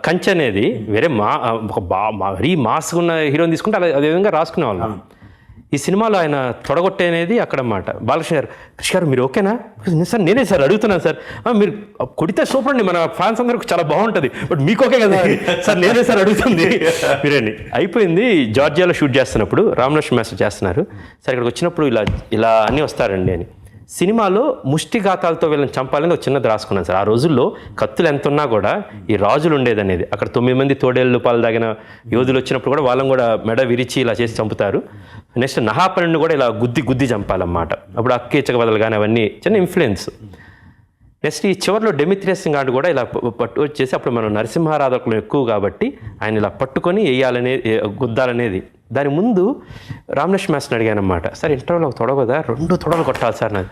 కంచె అనేది వేరే మరీ మాస్ ఉన్న హీరోని తీసుకుంటే అదే విధంగా రాసుకునేవాళ్ళం. ఈ సినిమాలో ఆయన తొడగొట్టేనేది అక్కడ అన్నమాట. బాలకృష్ణ గారు, కృష్ణ గారు మీరు ఓకేనా సార్? నేనే సార్ అడుగుతున్నాను సార్. మీరు కొడితే సూపర్ అండి, మన ఫ్యాన్స్ అందరికి చాలా బాగుంటుంది, బట్ మీకు ఓకే కదా సార్? నేనే సార్ అడుగుతుంది మీరేండి. అయిపోయింది. జార్జియాలో షూట్ చేస్తున్నప్పుడు రామలక్ష్మణ్ మాస్టర్ చేస్తున్నారు సార్, ఇక్కడికి వచ్చినప్పుడు ఇలా అన్నీ వస్తారండి అని. సినిమాలో ముష్టిఘాతాలతో వీళ్ళని చంపాలని ఒక చిన్నది రాసుకున్నాను సార్. ఆ రోజుల్లో కత్తులు ఎంత ఉన్నా కూడా ఈ రాజులు ఉండేదనేది. అక్కడ 9 మంది తోడేళ్ళు పాలు తాగిన యోధులు వచ్చినప్పుడు కూడా వాళ్ళని కూడా మెడ విరిచి ఇలా చేసి చంపుతారు. నెక్స్ట్ నహాపరుణ్ణి కూడా ఇలా గుద్ది చంపాలన్నమాట. అప్పుడు అక్కేచక బదలు కానీ అవన్నీ చిన్న ఇన్ఫ్లుయెన్స్. నెక్స్ట్ ఈ చివరిలో డెమిత్రియస్ గాడు కూడా ఇలా పట్టు వచ్చేసి, అప్పుడు మనం నరసింహారాధకులు ఎక్కువ కాబట్టి ఆయన ఇలా పట్టుకొని గుద్దాలనేది. దాని ముందు రామలక్ష్మణ్ మాస్టర్ని అడిగాను అనమాట, సార్ ఇంటర్వ్యూలో తొడగదా 2 తొడలు కొట్టాలి సార్ నాది.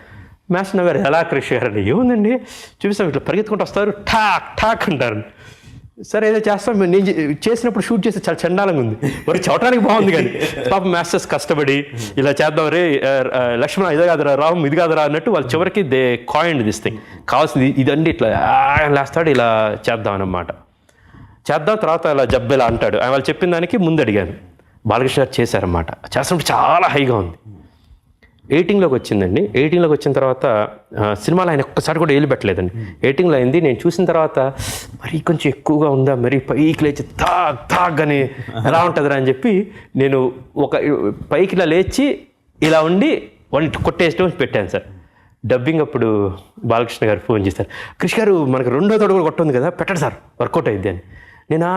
మాస్టర్ గారు ఎలా కృషి గారండి, ఏముందండి చూపిస్తాం, ఇట్లా పరిగెత్తుకుంటూ వస్తారు ఠాక్ అంటారు. సరే ఏదో చేస్తాం. నేను చేసినప్పుడు షూట్ చేస్తే చాలా చండాలంగా ఉంది, మరి చవటానికి బాగుంది కానీ పాప మాస్టర్స్ కష్టపడి ఇలా చేద్దాం రే లక్ష్మణ ఇది కాదురా రామ్ ఇది కాదురా అన్నట్టు వాళ్ళు చివరికి దే కాయిన్ దిస్ థింగ్ కావాల్సింది ఇదండి, ఇట్లా లేస్తాడు ఇలా చేద్దాం అన్నమాట. చేద్దాం తర్వాత అలా జబ్బెలా అంటాడు. వాళ్ళు చెప్పిన దానికి ముందు అడిగాను. బాలకృష్ణ గారు చేశారన్నమాట. చేస్తున్నప్పుడు చాలా హైగా ఉంది. 18లోకి వచ్చిందండి. 18లోకి వచ్చిన తర్వాత సినిమాలో ఆయన ఒక్కసారి కూడా ఏలు పెట్టలేదండి. 18లో అయింది. నేను చూసిన తర్వాత మరీ కొంచెం ఎక్కువగా ఉందా, మరీ పైకి లేచి తాగ్ అని ఎలా ఉంటుందిరా అని చెప్పి నేను ఒక పైకి ఇలా లేచి ఇలా ఉండి వాళ్ళు కొట్టేయడం పెట్టాను సార్. డబ్బింగ్ అప్పుడు బాలకృష్ణ గారు ఫోన్ చేశారు, కృష్ణ గారు మనకు 2వ తోడు కూడా కొట్టుంది కదా, పెట్టండి సార్ వర్కౌట్ అయింది అని. నేను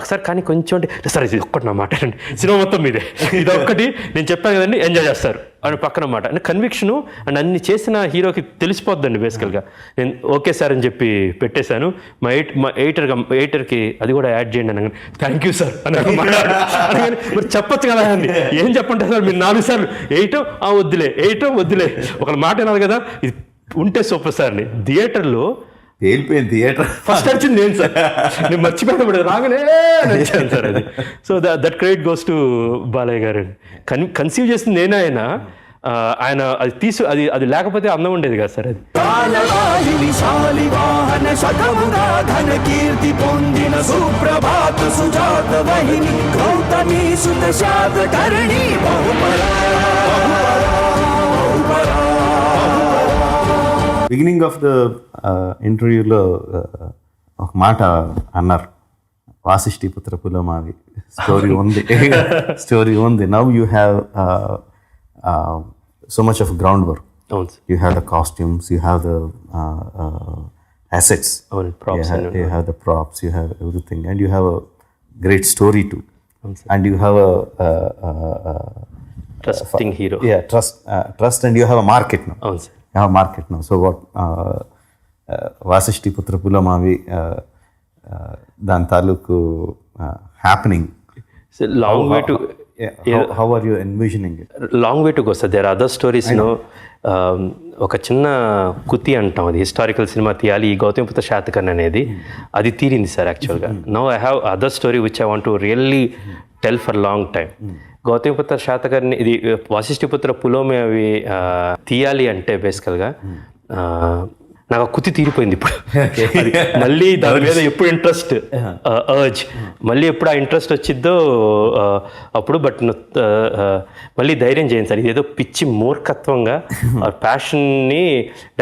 సార్ కానీ కొంచెం అంటే సార్ ఇది ఒక్కటి నా మాట అండి, సినిమా మొత్తం మీదే, ఇది ఒక్కటి నేను చెప్పాను కదండి ఎంజాయ్ చేస్తారు అని పక్కన మాట. అంటే కన్విక్షను అండ్ అన్ని చేసిన హీరోకి తెలిసిపోద్దండి బేసికల్గా. నేను ఓకే సార్ అని చెప్పి పెట్టేశాను. మా ఎయిటర్కి అది కూడా యాడ్ చేయండి అనగానే థ్యాంక్ యూ సార్ అని అనగానే మరి చెప్పొచ్చు కదా అండి, ఏం చెప్పంటే సార్ మీరు 4 సార్లు వద్దులే ఒకళ్ళ మాట వినాలి కదా, ఇది ఉంటే సూపర్ సార్ అని. థియేటర్లో వెళ్ళిపోయింది థియేటర్ ఫస్ట్ వచ్చింది నేను సార్, నేను మర్చిపోయినప్పుడు రాగానే నచ్చాను సార్ అది. So that credit goes to Balayya గారు. కన్సీవ్ చేసింది నేనే. ఆయన అది అది లేకపోతే అందం ఉండేది కదా సార్. అది బిగినింగ్ ఆఫ్ ద ఇంటర్వ్యూలో ఒక మాట అన్నారు, వాసిష్ఠి పుత్ర పులమావి స్టోరీ ఉంది. Now you have so much of ground work. You have the costumes, you have the assets, you have the props, you have everything, and you have a great story too. And you have a trusting hero. Yeah, trust, and you have a market now. You have a market now. So what Vasishti Putra Pulamavi dan taluku happening. It's a long way to. How are you envisioning it? Long way to go, sir. There are other stories, you know. ఒక చిన్న కుతి అంటాం, అది historical cinema తీయాలి ఈ గౌతమిపుత్ర శాతకర్ణి అనేది, అది తీరింది sir యాక్చువల్గా. Now I have other story which I want to really tell for long time. Gautamiputra Satakarni ఇది వాసిష్ఠిపుత్ర పులోమి అవి తీయాలి అంటే బేసికల్గా నాకు కుతి తీరిపోయింది ఇప్పుడు. మళ్ళీ దాని మీద ఎప్పుడు ఇంట్రెస్ట్ అర్జ్ మళ్ళీ ఎప్పుడు ఆ ఇంట్రెస్ట్ వచ్చిద్దో అప్పుడు. బట్ మళ్ళీ ధైర్యం చేయండి సార్, ఇదేదో పిచ్చి మూర్ఖత్వంగా ఆ ప్యాషన్ని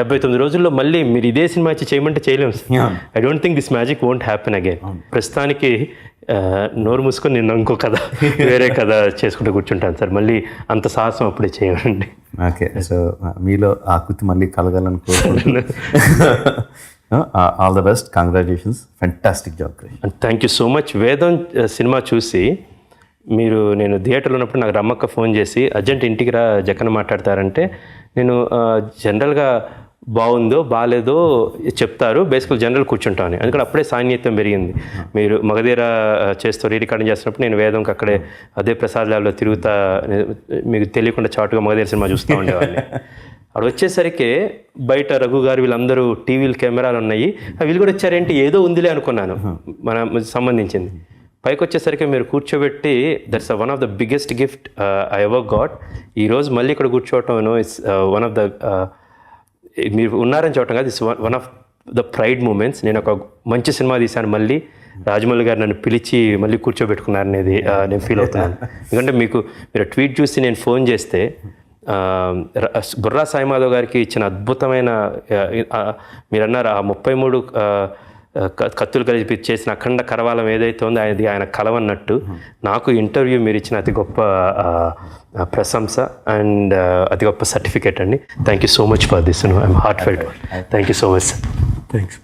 79 రోజుల్లో మళ్ళీ మీరు ఇదే సినిమా ఇచ్చి చేయమంటే చేయలేము sir. I don't think this magic won't happen again. ప్రస్తుతానికి నోరు మూసుకొని నేను ఇంకో కథ వేరే కథ చేసుకుంటూ కూర్చుంటాను సార్. మళ్ళీ అంత సాహసం అప్పుడే చేయండి. ఓకే, సో మీలో ఆ కుతి మళ్ళీ కలగాలని కోరుకుంటున్నాను. All the best, congratulations, fantastic job. Thank you so much. వేదం సినిమా చూసి నేను థియేటర్లో ఉన్నప్పుడు నాకు రమ్మక్క ఫోన్ చేసి అర్జెంట్ ఇంటికి రా జక్కన మాట్లాడతారంటే, నేను జనరల్గా బాగుందో బాగాలేదో చెప్తారు, బేసికల్ జనరల్ కూర్చుంటామని. అందుకని అప్పుడే సాన్నిహిత్యం పెరిగింది. మీరు మగధీర చేస్తూ రికార్డింగ్ చేస్తున్నప్పుడు నేను వేదంకి అక్కడే అదే ప్రసాద్ ల్యాబ్లో తిరుగుతా, మీకు తెలియకుండా చాటుగా మగధీర సినిమా చూస్తూ ఉండేవాడిని. అక్కడ వచ్చేసరికి బయట రఘు గారు వీళ్ళందరూ టీవీలు కెమెరాలు ఉన్నాయి, వీళ్ళు కూడా వచ్చారేంటి ఏదో ఉందిలే అనుకున్నాను మన సంబంధించింది. పైకి వచ్చేసరికి మీరు కూర్చోబెట్టి that's one of the biggest gift I ever got. ఈరోజు మళ్ళీ ఇక్కడ కూర్చోవటం ఇట్స్ వన్ ఆఫ్ ద మీరు ఉన్నారని చూడటం కాదు, it's one of the pride moments. నేను ఒక మంచి సినిమా తీశాను, మళ్ళీ రాజమౌళి గారు నన్ను పిలిచి మళ్ళీ కూర్చోబెట్టుకున్నారనేది నేను ఫీల్ అవుతున్నాను. ఎందుకంటే మీరు ట్వీట్ చూసి నేను ఫోన్ చేస్తే బుర్రా సాయిమాధవ్ గారికి ఇచ్చిన అద్భుతమైన మీరు అన్నారు ఆ 33 కత్తులు కలిపి చేసిన అఖండ కరవాలం ఏదైతే ఉందో అది ఆయన కలవన్నట్టు నాకు ఇంటర్వ్యూ మీరు ఇచ్చిన అతి గొప్ప ప్రశంస అండ్ అతి గొప్ప సర్టిఫికేట్ అండి. Thank you so much for this. I'm heart felt. Thank you so much sir. Thanks.